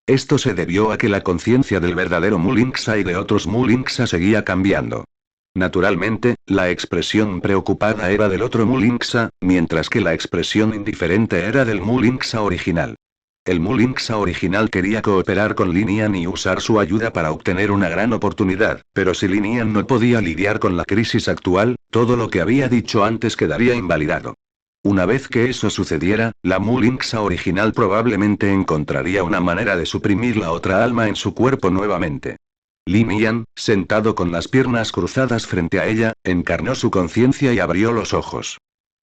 Esto se debió a que la conciencia del verdadero Mulinxa y de otros Mulinxa seguía cambiando. Naturalmente, la expresión preocupada era del otro Mulinxa, mientras que la expresión indiferente era del Mulinxa original. El Mulinxa original quería cooperar con Linian y usar su ayuda para obtener una gran oportunidad, pero si Linian no podía lidiar con la crisis actual, todo lo que había dicho antes quedaría invalidado. Una vez que eso sucediera, la Mulinxa original probablemente encontraría una manera de suprimir la otra alma en su cuerpo nuevamente. Linian, sentado con las piernas cruzadas frente a ella, encarnó su conciencia y abrió los ojos.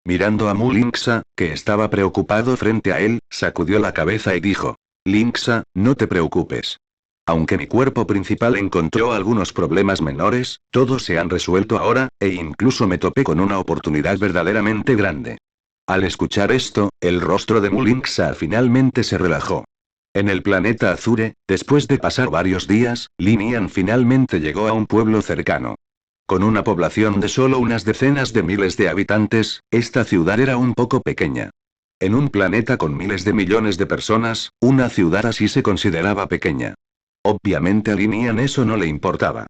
Mirando a Mulinxa, que estaba preocupado frente a él, sacudió la cabeza y dijo: Linxa, no te preocupes. Aunque mi cuerpo principal encontró algunos problemas menores, todos se han resuelto ahora, e incluso me topé con una oportunidad verdaderamente grande. Al escuchar esto, el rostro de Mulinxa finalmente se relajó. En el planeta Azure, después de pasar varios días, Linian finalmente llegó a un pueblo cercano. Con una población de solo unas decenas de miles de habitantes, esta ciudad era un poco pequeña. En un planeta con miles de millones de personas, una ciudad así se consideraba pequeña. Obviamente a Linian eso no le importaba.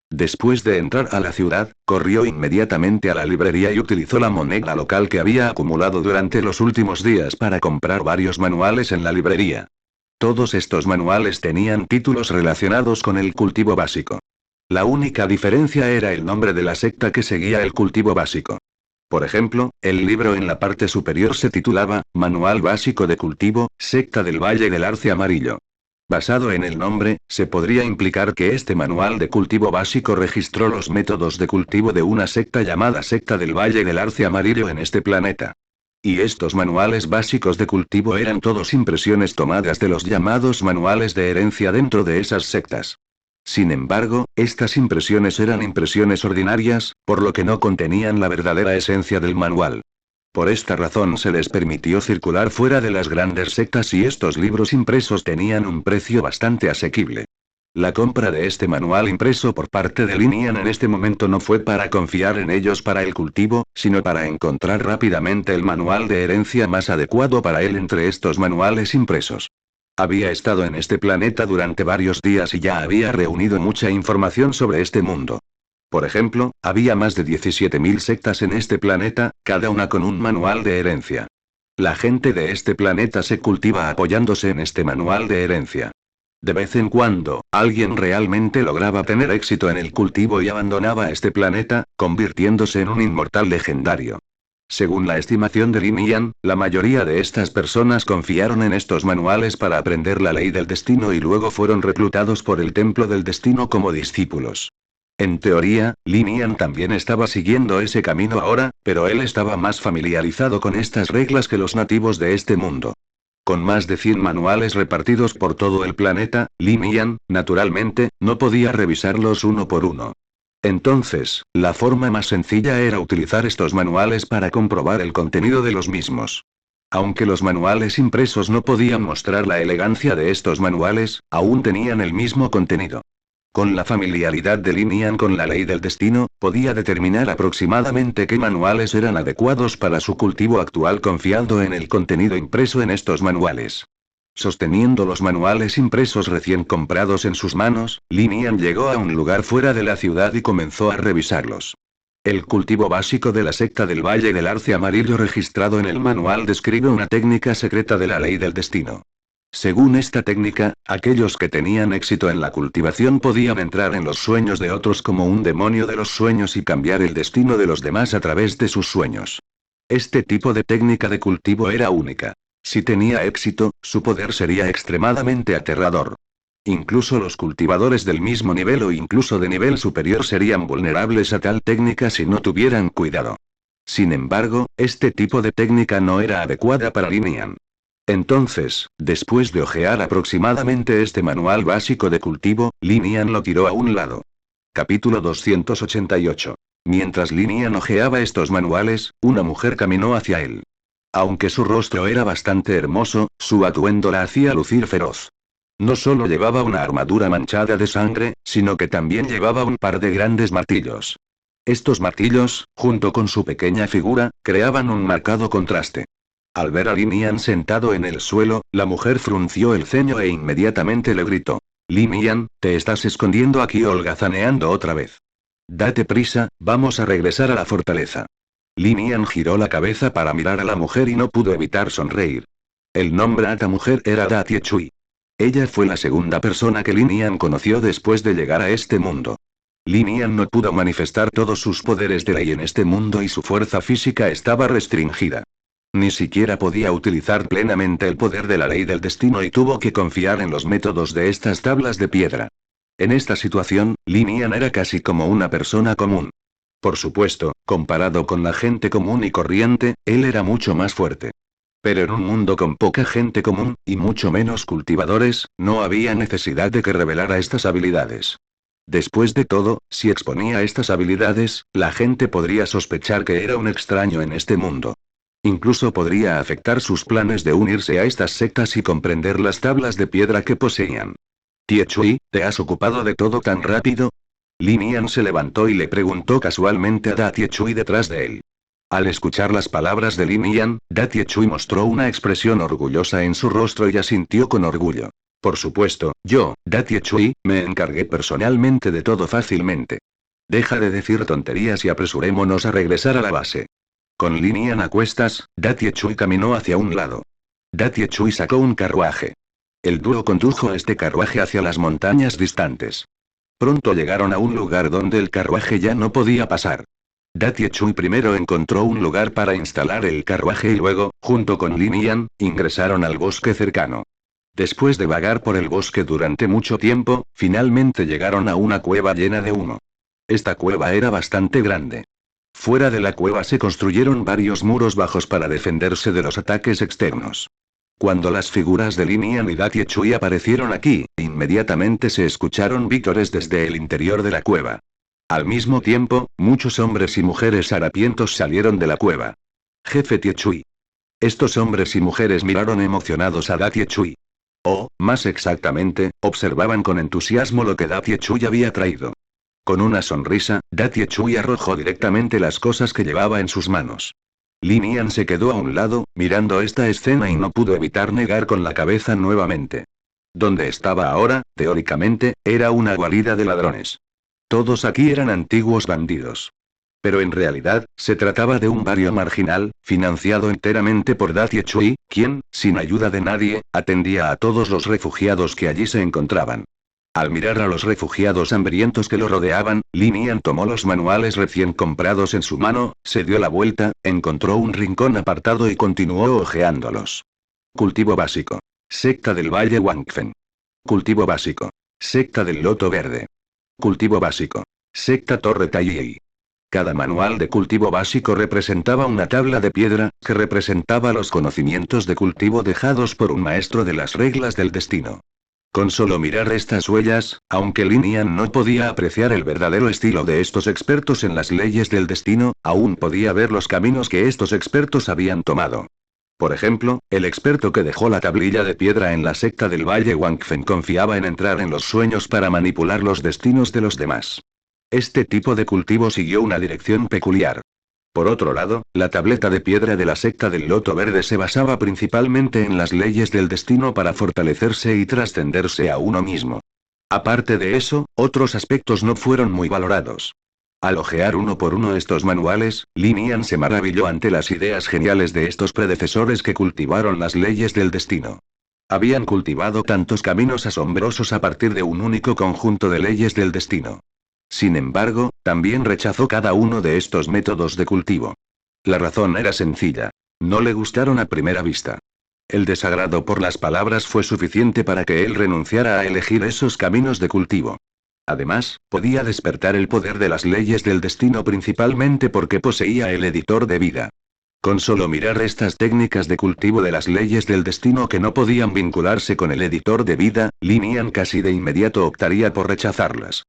Después de entrar a la ciudad, corrió inmediatamente a la librería y utilizó la moneda local que había acumulado durante los últimos días para comprar varios manuales en la librería. Todos estos manuales tenían títulos relacionados con el cultivo básico. La única diferencia era el nombre de la secta que seguía el cultivo básico. Por ejemplo, el libro en la parte superior se titulaba Manual Básico de Cultivo, Secta del Valle del Arce Amarillo. Basado en el nombre, se podría implicar que este manual de cultivo básico registró los métodos de cultivo de una secta llamada Secta del Valle del Arce Amarillo en este planeta. Y estos manuales básicos de cultivo eran todos impresiones tomadas de los llamados manuales de herencia dentro de esas sectas. Sin embargo, estas impresiones eran impresiones ordinarias, por lo que no contenían la verdadera esencia del manual. Por esta razón se les permitió circular fuera de las grandes sectas y estos libros impresos tenían un precio bastante asequible. La compra de este manual impreso por parte de Linian en este momento no fue para confiar en ellos para el cultivo, sino para encontrar rápidamente el manual de herencia más adecuado para él entre estos manuales impresos. Había estado en este planeta durante varios días y ya había reunido mucha información sobre este mundo. Por ejemplo, había más de 17.000 sectas en este planeta, cada una con un manual de herencia. La gente de este planeta se cultiva apoyándose en este manual de herencia. De vez en cuando, alguien realmente lograba tener éxito en el cultivo y abandonaba este planeta, convirtiéndose en un inmortal legendario. Según la estimación de Linian, la mayoría de estas personas confiaron en estos manuales para aprender la ley del destino y luego fueron reclutados por el Templo del Destino como discípulos. En teoría, Linian también estaba siguiendo ese camino ahora, pero él estaba más familiarizado con estas reglas que los nativos de este mundo. Con más de 100 manuales repartidos por todo el planeta, Linian, naturalmente, no podía revisarlos uno por uno. Entonces, la forma más sencilla era utilizar estos manuales para comprobar el contenido de los mismos. Aunque los manuales impresos no podían mostrar la elegancia de estos manuales, aún tenían el mismo contenido. Con la familiaridad de Linian con la ley del destino, podía determinar aproximadamente qué manuales eran adecuados para su cultivo actual confiando en el contenido impreso en estos manuales. Sosteniendo los manuales impresos recién comprados en sus manos, Linian llegó a un lugar fuera de la ciudad y comenzó a revisarlos. El cultivo básico de la secta del Valle del Arce Amarillo registrado en el manual describe una técnica secreta de la ley del destino. Según esta técnica, aquellos que tenían éxito en la cultivación podían entrar en los sueños de otros como un demonio de los sueños y cambiar el destino de los demás a través de sus sueños. Este tipo de técnica de cultivo era única. Si tenía éxito, su poder sería extremadamente aterrador. Incluso los cultivadores del mismo nivel o incluso de nivel superior serían vulnerables a tal técnica si no tuvieran cuidado. Sin embargo, este tipo de técnica no era adecuada para Linian. Entonces, después de hojear aproximadamente este manual básico de cultivo, Linian lo tiró a un lado. Capítulo 288. Mientras Linian hojeaba estos manuales, una mujer caminó hacia él. Aunque su rostro era bastante hermoso, su atuendo la hacía lucir feroz. No solo llevaba una armadura manchada de sangre, sino que también llevaba un par de grandes martillos. Estos martillos, junto con su pequeña figura, creaban un marcado contraste. Al ver a Linian sentado en el suelo, la mujer frunció el ceño e inmediatamente le gritó: «Linian, te estás escondiendo aquí holgazaneando otra vez. Date prisa, vamos a regresar a la fortaleza». Linian giró la cabeza para mirar a la mujer y no pudo evitar sonreír. El nombre de esta mujer era Da Tiechui. Ella fue la segunda persona que Lin Yan conoció después de llegar a este mundo. Lin Yan no pudo manifestar todos sus poderes de ley en este mundo y su fuerza física estaba restringida. Ni siquiera podía utilizar plenamente el poder de la ley del destino y tuvo que confiar en los métodos de estas tablas de piedra. En esta situación, Lin Yan era casi como una persona común. Por supuesto, comparado con la gente común y corriente, él era mucho más fuerte. Pero en un mundo con poca gente común, y mucho menos cultivadores, no había necesidad de que revelara estas habilidades. Después de todo, si exponía estas habilidades, la gente podría sospechar que era un extraño en este mundo. Incluso podría afectar sus planes de unirse a estas sectas y comprender las tablas de piedra que poseían. Tiechui, ¿te has ocupado de todo tan rápido? Lin Yan se levantó y le preguntó casualmente a Da Tiechui detrás de él. Al escuchar las palabras de Lin Yan, Da Tiechui mostró una expresión orgullosa en su rostro y asintió con orgullo. Por supuesto, yo, Da Tiechui, me encargué personalmente de todo fácilmente. Deja de decir tonterías y apresurémonos a regresar a la base. Con Lin Yan a cuestas, Da Tiechui caminó hacia un lado. Da Tiechui sacó un carruaje. El dúo condujo este carruaje hacia las montañas distantes. Pronto llegaron a un lugar donde el carruaje ya no podía pasar. Da Tiechui primero encontró un lugar para instalar el carruaje y luego, junto con Lin Yan, ingresaron al bosque cercano. Después de vagar por el bosque durante mucho tiempo, finalmente llegaron a una cueva llena de humo. Esta cueva era bastante grande. Fuera de la cueva se construyeron varios muros bajos para defenderse de los ataques externos. Cuando las figuras de Lin Yan y Da Tiechui aparecieron aquí, inmediatamente se escucharon vítores desde el interior de la cueva. Al mismo tiempo, muchos hombres y mujeres harapientos salieron de la cueva. Jefe Tiechui. Estos hombres y mujeres miraron emocionados a Da Tiechui. O, más exactamente, observaban con entusiasmo lo que Da Tiechui había traído. Con una sonrisa, Da Tiechui arrojó directamente las cosas que llevaba en sus manos. Lin Yan se quedó a un lado, mirando esta escena y no pudo evitar negar con la cabeza nuevamente. Donde estaba ahora, teóricamente, era una guarida de ladrones. Todos aquí eran antiguos bandidos. Pero en realidad, se trataba de un barrio marginal, financiado enteramente por Da Tiechui, quien, sin ayuda de nadie, atendía a todos los refugiados que allí se encontraban. Al mirar a los refugiados hambrientos que lo rodeaban, Lin Yan tomó los manuales recién comprados en su mano, se dio la vuelta, encontró un rincón apartado y continuó hojeándolos. Cultivo básico. Secta del Valle Wangfen. Cultivo básico. Secta del Loto Verde. Cultivo básico. Secta Torre Taiyei. Cada manual de cultivo básico representaba una tabla de piedra, que representaba los conocimientos de cultivo dejados por un maestro de las reglas del destino. Con solo mirar estas huellas, aunque Lin Yan no podía apreciar el verdadero estilo de estos expertos en las leyes del destino, aún podía ver los caminos que estos expertos habían tomado. Por ejemplo, el experto que dejó la tablilla de piedra en la secta del Valle Wangfen confiaba en entrar en los sueños para manipular los destinos de los demás. Este tipo de cultivo siguió una dirección peculiar. Por otro lado, la tableta de piedra de la secta del Loto Verde se basaba principalmente en las leyes del destino para fortalecerse y trascenderse a uno mismo. Aparte de eso, otros aspectos no fueron muy valorados. Al hojear uno por uno estos manuales, Lin Yan se maravilló ante las ideas geniales de estos predecesores que cultivaron las leyes del destino. Habían cultivado tantos caminos asombrosos a partir de un único conjunto de leyes del destino. Sin embargo, también rechazó cada uno de estos métodos de cultivo. La razón era sencilla. No le gustaron a primera vista. El desagrado por las palabras fue suficiente para que él renunciara a elegir esos caminos de cultivo. Además, podía despertar el poder de las leyes del destino principalmente porque poseía el editor de vida. Con solo mirar estas técnicas de cultivo de las leyes del destino que no podían vincularse con el editor de vida, Lin Yan casi de inmediato optaría por rechazarlas.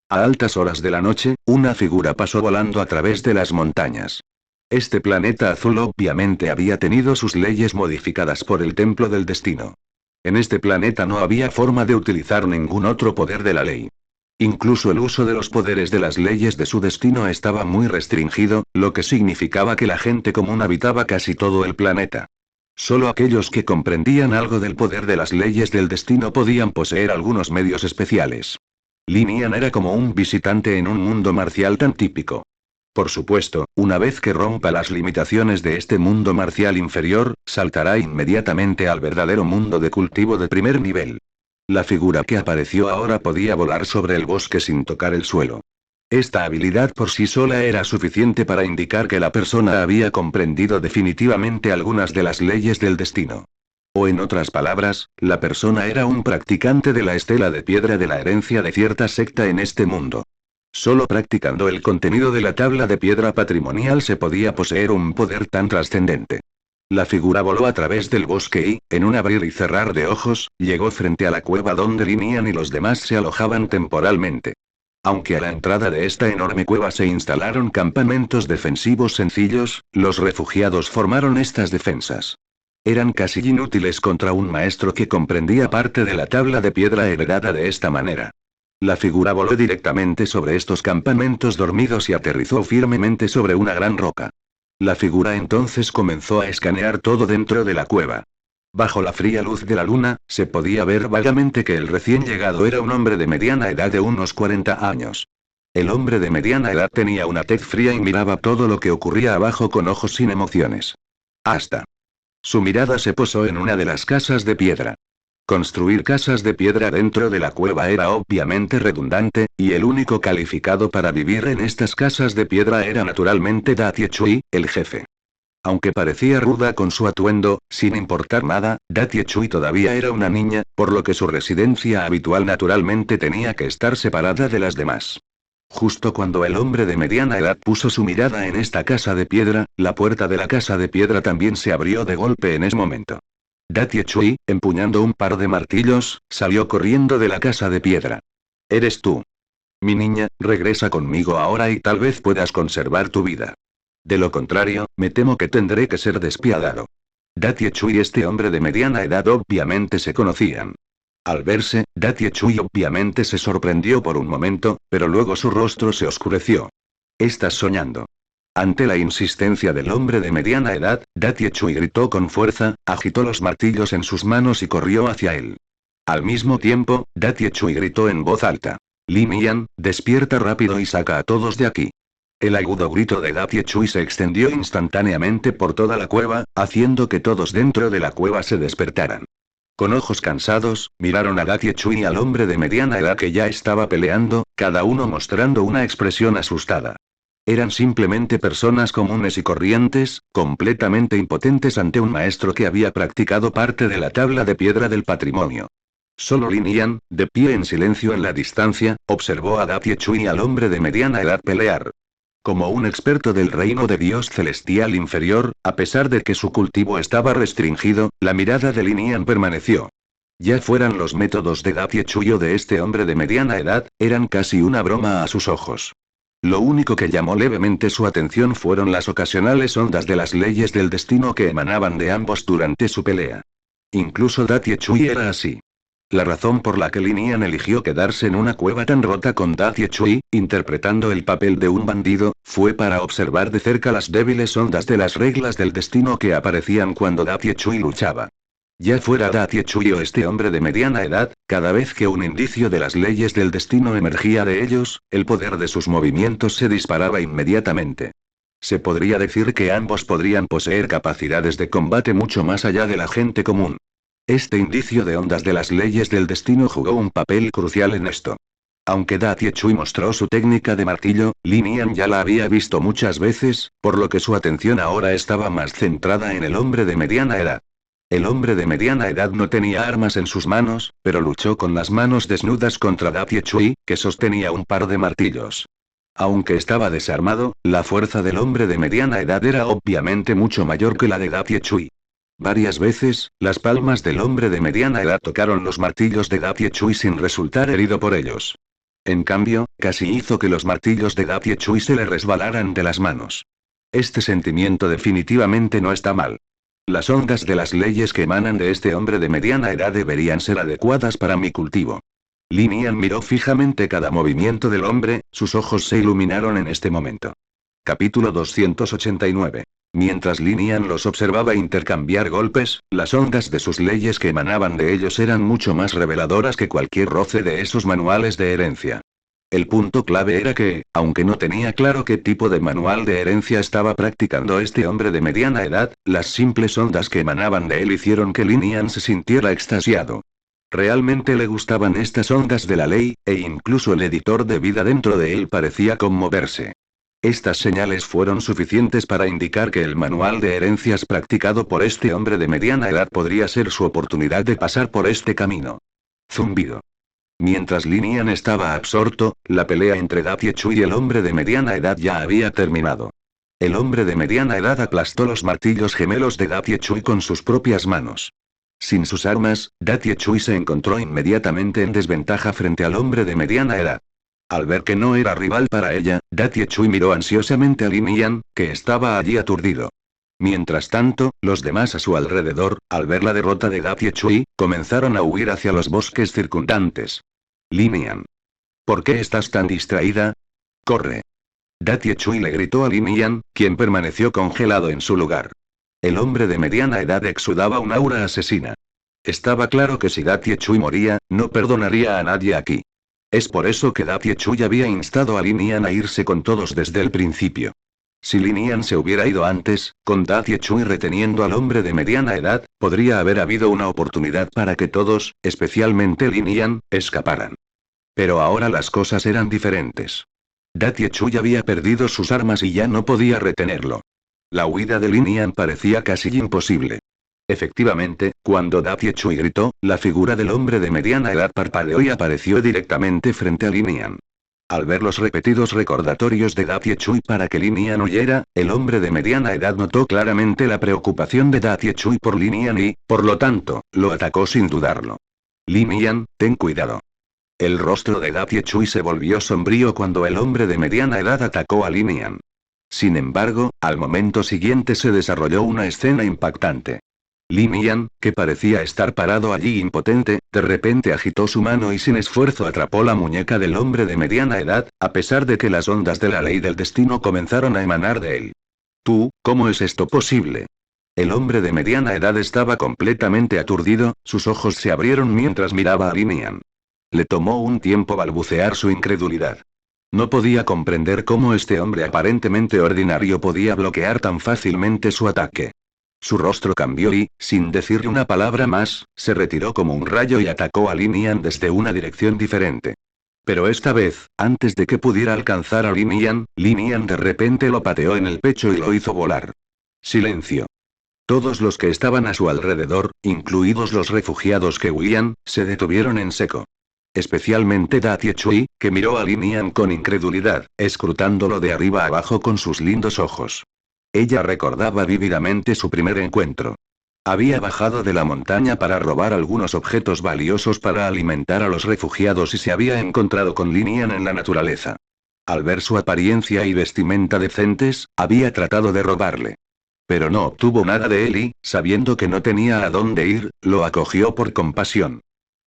A altas horas de la noche, una figura pasó volando a través de las montañas. Este planeta azul obviamente había tenido sus leyes modificadas por el Templo del Destino. En este planeta no había forma de utilizar ningún otro poder de la ley. Incluso el uso de los poderes de las leyes de su destino estaba muy restringido, lo que significaba que la gente común habitaba casi todo el planeta. Solo aquellos que comprendían algo del poder de las leyes del destino podían poseer algunos medios especiales. Lin Yan era como un visitante en un mundo marcial tan típico. Por supuesto, una vez que rompa las limitaciones de este mundo marcial inferior, saltará inmediatamente al verdadero mundo de cultivo de primer nivel. La figura que apareció ahora podía volar sobre el bosque sin tocar el suelo. Esta habilidad por sí sola era suficiente para indicar que la persona había comprendido definitivamente algunas de las leyes del destino. O en otras palabras, la persona era un practicante de la estela de piedra de la herencia de cierta secta en este mundo. Solo practicando el contenido de la tabla de piedra patrimonial se podía poseer un poder tan trascendente. La figura voló a través del bosque y, en un abrir y cerrar de ojos, llegó frente a la cueva donde Linian y los demás se alojaban temporalmente. Aunque a la entrada de esta enorme cueva se instalaron campamentos defensivos sencillos, los refugiados formaron estas defensas. Eran casi inútiles contra un maestro que comprendía parte de la tabla de piedra heredada de esta manera. La figura voló directamente sobre estos campamentos dormidos y aterrizó firmemente sobre una gran roca. La figura entonces comenzó a escanear todo dentro de la cueva. Bajo la fría luz de la luna, se podía ver vagamente que el recién llegado era un hombre de mediana edad de unos 40 años. El hombre de mediana edad tenía una tez fría y miraba todo lo que ocurría abajo con ojos sin emociones. Hasta. Su mirada se posó en una de las casas de piedra. Construir casas de piedra dentro de la cueva era obviamente redundante, y el único calificado para vivir en estas casas de piedra era naturalmente Datie Chui, el jefe. Aunque parecía ruda con su atuendo, sin importar nada, Datie Chui todavía era una niña, por lo que su residencia habitual naturalmente tenía que estar separada de las demás. Justo cuando el hombre de mediana edad puso su mirada en esta casa de piedra, la puerta de la casa de piedra también se abrió de golpe en ese momento. Datie Chui, empuñando un par de martillos, salió corriendo de la casa de piedra. «¿Eres tú? Mi niña, regresa conmigo ahora y tal vez puedas conservar tu vida. De lo contrario, me temo que tendré que ser despiadado». Datie Chui y este hombre de mediana edad obviamente se conocían. Al verse, Datie Chui obviamente se sorprendió por un momento, pero luego su rostro se oscureció. «Estás soñando». Ante la insistencia del hombre de mediana edad, Datie Chui gritó con fuerza, agitó los martillos en sus manos y corrió hacia él. Al mismo tiempo, Datie Chui gritó en voz alta. «Linian, despierta rápido y saca a todos de aquí». El agudo grito de Datie Chui se extendió instantáneamente por toda la cueva, haciendo que todos dentro de la cueva se despertaran. Con ojos cansados, miraron a Datie Chui y al hombre de mediana edad que ya estaba peleando, cada uno mostrando una expresión asustada. Eran simplemente personas comunes y corrientes, completamente impotentes ante un maestro que había practicado parte de la tabla de piedra del patrimonio. Solo Linian, de pie en silencio en la distancia, observó a Datie Chui y al hombre de mediana edad pelear. Como un experto del reino de Dios celestial inferior, a pesar de que su cultivo estaba restringido, la mirada de Linian permaneció. Ya fueran los métodos de Datie Chui o de este hombre de mediana edad, eran casi una broma a sus ojos. Lo único que llamó levemente su atención fueron las ocasionales ondas de las leyes del destino que emanaban de ambos durante su pelea. Incluso Datie Chui era así. La razón por la que Linian eligió quedarse en una cueva tan rota con Datie Chui, interpretando el papel de un bandido, fue para observar de cerca las débiles ondas de las reglas del destino que aparecían cuando Datie Chui luchaba. Ya fuera Datie Chui o este hombre de mediana edad, cada vez que un indicio de las leyes del destino emergía de ellos, el poder de sus movimientos se disparaba inmediatamente. Se podría decir que ambos podrían poseer capacidades de combate mucho más allá de la gente común. Este indicio de ondas de las leyes del destino jugó un papel crucial en esto. Aunque Datie Chui mostró su técnica de martillo, Linian ya la había visto muchas veces, por lo que su atención ahora estaba más centrada en el hombre de mediana edad. El hombre de mediana edad no tenía armas en sus manos, pero luchó con las manos desnudas contra Datie Chui, que sostenía un par de martillos. Aunque estaba desarmado, la fuerza del hombre de mediana edad era obviamente mucho mayor que la de Datie Chui. Varias veces, las palmas del hombre de mediana edad tocaron los martillos de Datie Chui sin resultar herido por ellos. En cambio, casi hizo que los martillos de Datie Chui se le resbalaran de las manos. Este sentimiento definitivamente no está mal. Las ondas de las leyes que emanan de este hombre de mediana edad deberían ser adecuadas para mi cultivo. Linian miró fijamente cada movimiento del hombre, sus ojos se iluminaron en este momento. Capítulo 289. Mientras Linian los observaba intercambiar golpes, las ondas de sus leyes que emanaban de ellos eran mucho más reveladoras que cualquier roce de esos manuales de herencia. El punto clave era que, aunque no tenía claro qué tipo de manual de herencia estaba practicando este hombre de mediana edad, las simples ondas que emanaban de él hicieron que Lin Yan se sintiera extasiado. Realmente le gustaban estas ondas de la ley, e incluso el editor de vida dentro de él parecía conmoverse. Estas señales fueron suficientes para indicar que el manual de herencias practicado por este hombre de mediana edad podría ser su oportunidad de pasar por este camino. Zumbido. Mientras Lin Yan estaba absorto, la pelea entre Daciechui y el hombre de mediana edad ya había terminado. El hombre de mediana edad aplastó los martillos gemelos de Daciechui con sus propias manos. Sin sus armas, Daciechui se encontró inmediatamente en desventaja frente al hombre de mediana edad. Al ver que no era rival para ella, Daciechui miró ansiosamente a Lin Yan, que estaba allí aturdido. Mientras tanto, los demás a su alrededor, al ver la derrota de Daciechui, comenzaron a huir hacia los bosques circundantes. Lin Yan. ¿Por qué estás tan distraída? ¡Corre! Daciechui le gritó a Lin Yan, quien permaneció congelado en su lugar. El hombre de mediana edad exudaba un aura asesina. Estaba claro que si Daciechui moría, no perdonaría a nadie aquí. Es por eso que Daciechui había instado a Lin Yan a irse con todos desde el principio. Si Lin Yan se hubiera ido antes, con Daciechui reteniendo al hombre de mediana edad, podría haber habido una oportunidad para que todos, especialmente Lin Yan, escaparan. Pero ahora las cosas eran diferentes. Daciechui había perdido sus armas y ya no podía retenerlo. La huida de Lin Yan parecía casi imposible. Efectivamente, cuando Daciechui gritó, la figura del hombre de mediana edad parpadeó y apareció directamente frente a Lin Yan. Al ver los repetidos recordatorios de Daciechui para que Lin Yan huyera, el hombre de mediana edad notó claramente la preocupación de Daciechui por Lin Yan y, por lo tanto, lo atacó sin dudarlo. Lin Yan, ten cuidado. El rostro de Daciechui se volvió sombrío cuando el hombre de mediana edad atacó a Lin Yan. Sin embargo, al momento siguiente se desarrolló una escena impactante. Lin Yan, que parecía estar parado allí impotente, de repente agitó su mano y sin esfuerzo atrapó la muñeca del hombre de mediana edad, a pesar de que las ondas de la ley del destino comenzaron a emanar de él. ¿Tú, cómo es esto posible? El hombre de mediana edad estaba completamente aturdido, sus ojos se abrieron mientras miraba a Lin Yan. Le tomó un tiempo balbucear su incredulidad. No podía comprender cómo este hombre aparentemente ordinario podía bloquear tan fácilmente su ataque. Su rostro cambió y, sin decirle una palabra más, se retiró como un rayo y atacó a Lin Yan desde una dirección diferente. Pero esta vez, antes de que pudiera alcanzar a Lin Yan de repente lo pateó en el pecho y lo hizo volar. Silencio. Todos los que estaban a su alrededor, incluidos los refugiados que huían, se detuvieron en seco. Especialmente Daciechui, que miró a Lin Yan con incredulidad, escrutándolo de arriba abajo con sus lindos ojos. Ella recordaba vívidamente su primer encuentro. Había bajado de la montaña para robar algunos objetos valiosos para alimentar a los refugiados y se había encontrado con Lin Yan en la naturaleza. Al ver su apariencia y vestimenta decentes, había tratado de robarle. Pero no obtuvo nada de él y, sabiendo que no tenía a dónde ir, lo acogió por compasión.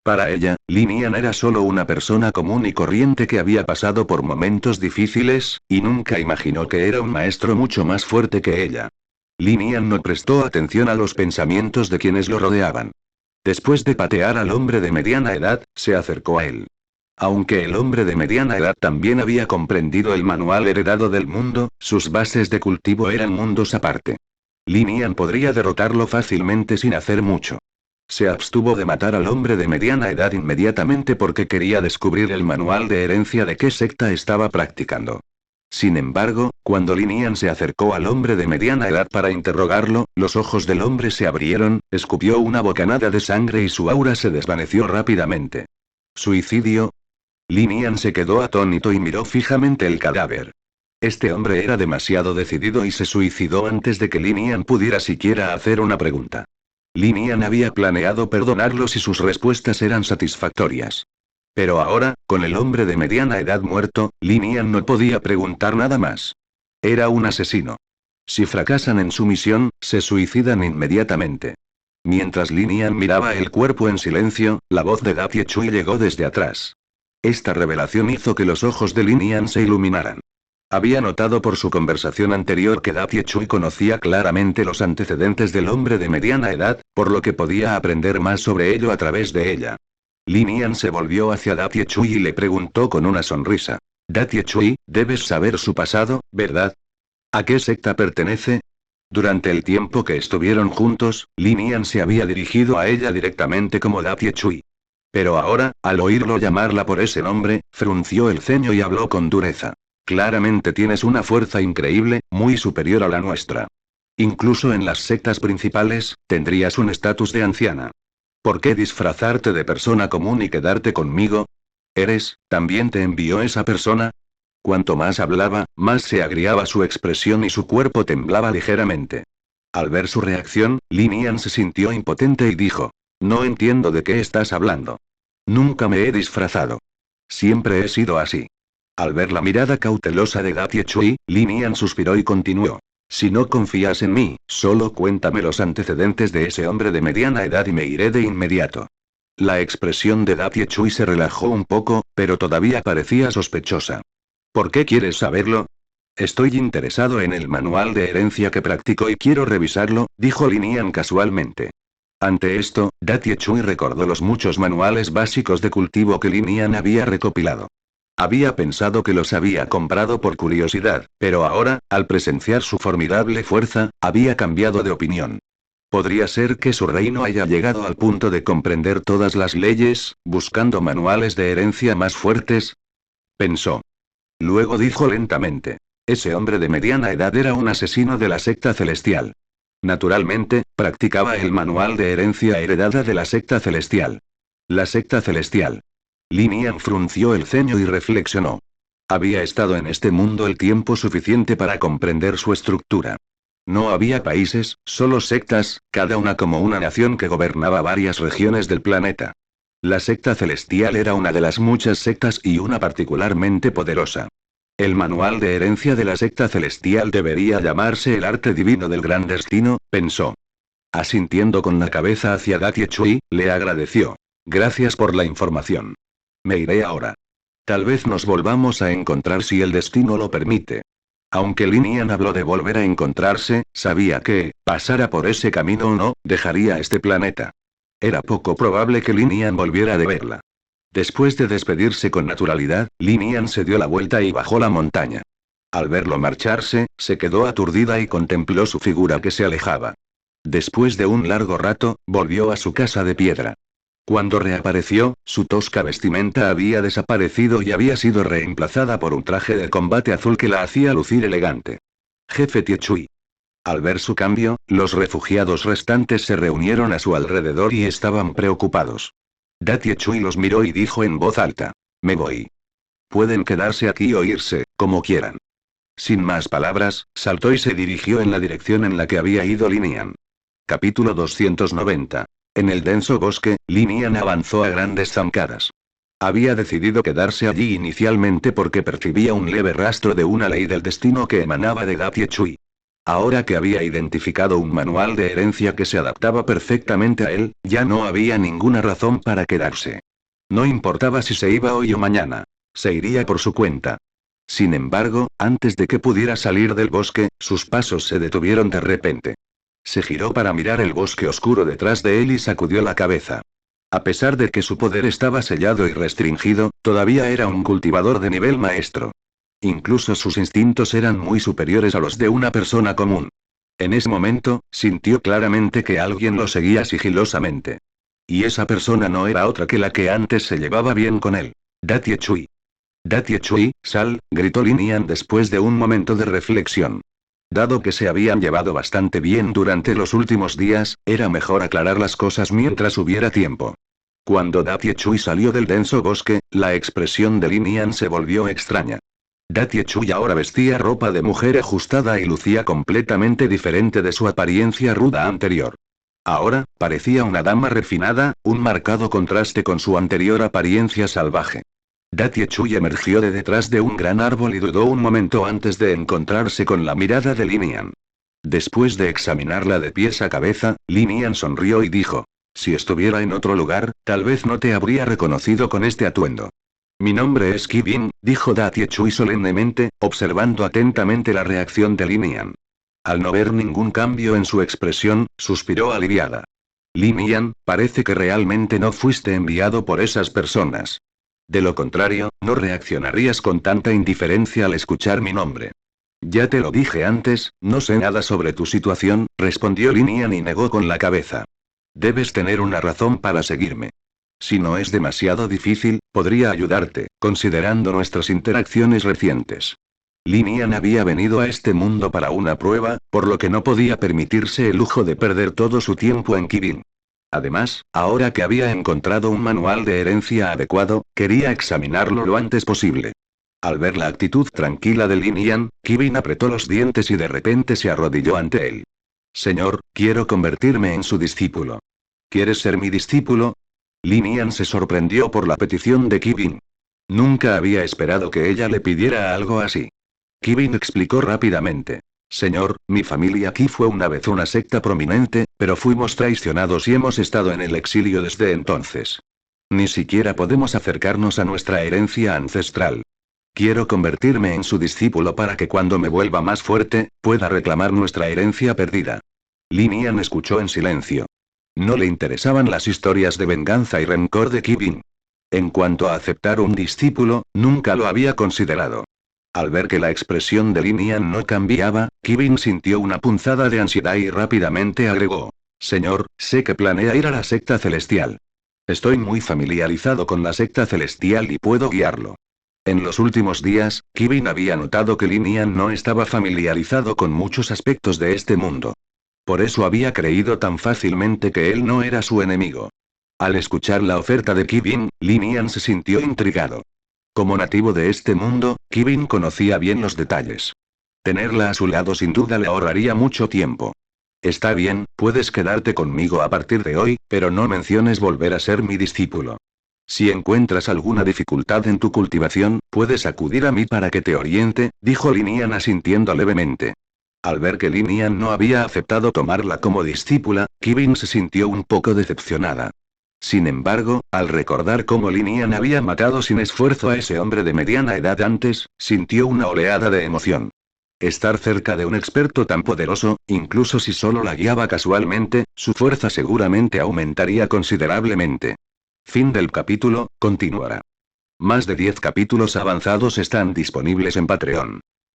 Para ella, Lin Yan era solo una persona común y corriente que había pasado por momentos difíciles, y nunca imaginó que era un maestro mucho más fuerte que ella. Lin Yan no prestó atención a los pensamientos de quienes lo rodeaban. Después de patear al hombre de mediana edad, se acercó a él. Aunque el hombre de mediana edad también había comprendido el manual heredado del mundo, sus bases de cultivo eran mundos aparte. Lin Yan podría derrotarlo fácilmente sin hacer mucho. Se abstuvo de matar al hombre de mediana edad inmediatamente porque quería descubrir el manual de herencia de qué secta estaba practicando. Sin embargo, cuando Lin Yan se acercó al hombre de mediana edad para interrogarlo, los ojos del hombre se abrieron, escupió una bocanada de sangre y su aura se desvaneció rápidamente. ¿Suicidio? Lin Yan se quedó atónito y miró fijamente el cadáver. Este hombre era demasiado decidido y se suicidó antes de que Lin Yan pudiera siquiera hacer una pregunta. Lin Yan había planeado perdonarlo si sus respuestas eran satisfactorias. Pero ahora, con el hombre de mediana edad muerto, Lin Yan no podía preguntar nada más. Era un asesino. Si fracasan en su misión, se suicidan inmediatamente. Mientras Lin Yan miraba el cuerpo en silencio, la voz de Daciechui llegó desde atrás. Esta revelación hizo que los ojos de Lin Yan se iluminaran. Había notado por su conversación anterior que Daciechui conocía claramente los antecedentes del hombre de mediana edad, por lo que podía aprender más sobre ello a través de ella. Lin Yan se volvió hacia Datie Chui y le preguntó con una sonrisa. Datie Chui, debes saber su pasado, ¿verdad? ¿A qué secta pertenece? Durante el tiempo que estuvieron juntos, Lin Yan se había dirigido a ella directamente como Datie Chui. Pero ahora, al oírlo llamarla por ese nombre, frunció el ceño y habló con dureza. Claramente tienes una fuerza increíble, muy superior a la nuestra. Incluso en las sectas principales, tendrías un estatus de anciana. ¿Por qué disfrazarte de persona común y quedarte conmigo? ¿También te envió esa persona? Cuanto más hablaba, más se agriaba su expresión y su cuerpo temblaba ligeramente. Al ver su reacción, Lin Yan se sintió impotente y dijo: no entiendo de qué estás hablando. Nunca me he disfrazado. Siempre he sido así. Al ver la mirada cautelosa de Datie Chui, Lin Yan suspiró y continuó. Si no confías en mí, solo cuéntame los antecedentes de ese hombre de mediana edad y me iré de inmediato. La expresión de Datie Chui se relajó un poco, pero todavía parecía sospechosa. ¿Por qué quieres saberlo? Estoy interesado en el manual de herencia que practicó y quiero revisarlo, dijo Lin Yan casualmente. Ante esto, Datie Chui recordó los muchos manuales básicos de cultivo que Lin Yan había recopilado. Había pensado que los había comprado por curiosidad, pero ahora, al presenciar su formidable fuerza, había cambiado de opinión. ¿Podría ser que su reino haya llegado al punto de comprender todas las leyes, buscando manuales de herencia más fuertes? Pensó. Luego dijo lentamente. Ese hombre de mediana edad era un asesino de la secta celestial. Naturalmente, practicaba el manual de herencia heredada de la secta celestial. La secta celestial. Lin Yan frunció el ceño y reflexionó. Había estado en este mundo el tiempo suficiente para comprender su estructura. No había países, solo sectas, cada una como una nación que gobernaba varias regiones del planeta. La secta celestial era una de las muchas sectas y una particularmente poderosa. El manual de herencia de la secta celestial debería llamarse el arte divino del gran destino, pensó. Asintiendo con la cabeza hacia Datie Chui, le agradeció. Gracias por la información. Me iré ahora. Tal vez nos volvamos a encontrar si el destino lo permite. Aunque Lin Yan habló de volver a encontrarse, sabía que, pasara por ese camino o no, dejaría este planeta. Era poco probable que Lin Yan volviera de verla. Después de despedirse con naturalidad, Lin Yan se dio la vuelta y bajó la montaña. Al verlo marcharse, se quedó aturdida y contempló su figura que se alejaba. Después de un largo rato, volvió a su casa de piedra. Cuando reapareció, su tosca vestimenta había desaparecido y había sido reemplazada por un traje de combate azul que la hacía lucir elegante. Jefe Tie Chui. Al ver su cambio, los refugiados restantes se reunieron a su alrededor y estaban preocupados. Datie Chui los miró y dijo en voz alta. Me voy. Pueden quedarse aquí o irse, como quieran. Sin más palabras, saltó y se dirigió en la dirección en la que había ido Lin Yan. Capítulo 290. En el denso bosque, Lin Yan avanzó a grandes zancadas. Había decidido quedarse allí inicialmente porque percibía un leve rastro de una ley del destino que emanaba de Datie Chui. Ahora que había identificado un manual de herencia que se adaptaba perfectamente a él, ya no había ninguna razón para quedarse. No importaba si se iba hoy o mañana. Se iría por su cuenta. Sin embargo, antes de que pudiera salir del bosque, sus pasos se detuvieron de repente. Se giró para mirar el bosque oscuro detrás de él y sacudió la cabeza. A pesar de que su poder estaba sellado y restringido, todavía era un cultivador de nivel maestro. Incluso sus instintos eran muy superiores a los de una persona común. En ese momento, sintió claramente que alguien lo seguía sigilosamente. Y esa persona no era otra que la que antes se llevaba bien con él. Datie Chui. Datie Chui, sal, gritó Lin Yan después de un momento de reflexión. Dado que se habían llevado bastante bien durante los últimos días, era mejor aclarar las cosas mientras hubiera tiempo. Cuando Datie Chui salió del denso bosque, la expresión de Lin Yan se volvió extraña. Datie Chui ahora vestía ropa de mujer ajustada y lucía completamente diferente de su apariencia ruda anterior. Ahora, parecía una dama refinada, un marcado contraste con su anterior apariencia salvaje. Datie Chui emergió de detrás de un gran árbol y dudó un momento antes de encontrarse con la mirada de Lin Yan. Después de examinarla de pies a cabeza, Lin Yan sonrió y dijo: si estuviera en otro lugar, tal vez no te habría reconocido con este atuendo. Mi nombre es Qi Bin, dijo Datie Chui solemnemente, observando atentamente la reacción de Lin Yan. Al no ver ningún cambio en su expresión, suspiró aliviada. Li Nian, parece que realmente no fuiste enviado por esas personas. De lo contrario, no reaccionarías con tanta indiferencia al escuchar mi nombre. Ya te lo dije antes, no sé nada sobre tu situación, respondió Li Nian y negó con la cabeza. Debes tener una razón para seguirme. Si no es demasiado difícil, podría ayudarte, considerando nuestras interacciones recientes. Li Nian había venido a este mundo para una prueba, por lo que no podía permitirse el lujo de perder todo su tiempo en Kibin. Además, ahora que había encontrado un manual de herencia adecuado, quería examinarlo lo antes posible. Al ver la actitud tranquila de Li Nian, Kibin apretó los dientes y de repente se arrodilló ante él. Señor, quiero convertirme en su discípulo. ¿Quieres ser mi discípulo? Li Nian se sorprendió por la petición de Kibin. Nunca había esperado que ella le pidiera algo así. Kibin explicó rápidamente. Señor, mi familia aquí fue una vez una secta prominente, pero fuimos traicionados y hemos estado en el exilio desde entonces. Ni siquiera podemos acercarnos a nuestra herencia ancestral. Quiero convertirme en su discípulo para que cuando me vuelva más fuerte, pueda reclamar nuestra herencia perdida. Li Nian escuchó en silencio. No le interesaban las historias de venganza y rencor de Kibin. En cuanto a aceptar un discípulo, nunca lo había considerado. Al ver que la expresión de Li Nian no cambiaba, Kibin sintió una punzada de ansiedad y rápidamente agregó. Señor, sé que planea ir a la secta celestial. Estoy muy familiarizado con la secta celestial y puedo guiarlo. En los últimos días, Kibin había notado que Li Nian no estaba familiarizado con muchos aspectos de este mundo. Por eso había creído tan fácilmente que él no era su enemigo. Al escuchar la oferta de Kibin, Li Nian se sintió intrigado. Como nativo de este mundo, Kibin conocía bien los detalles. Tenerla a su lado sin duda le ahorraría mucho tiempo. Está bien, puedes quedarte conmigo a partir de hoy, pero no menciones volver a ser mi discípulo. Si encuentras alguna dificultad en tu cultivación, puedes acudir a mí para que te oriente, dijo Li Nian asintiendo levemente. Al ver que Li Nian no había aceptado tomarla como discípula, Kibin se sintió un poco decepcionada. Sin embargo, al recordar cómo Li Nian había matado sin esfuerzo a ese hombre de mediana edad antes, sintió una oleada de emoción. Estar cerca de un experto tan poderoso, incluso si solo la guiaba casualmente, su fuerza seguramente aumentaría considerablemente. Fin del capítulo, continuará. Más de 10 capítulos avanzados están disponibles en Patreon.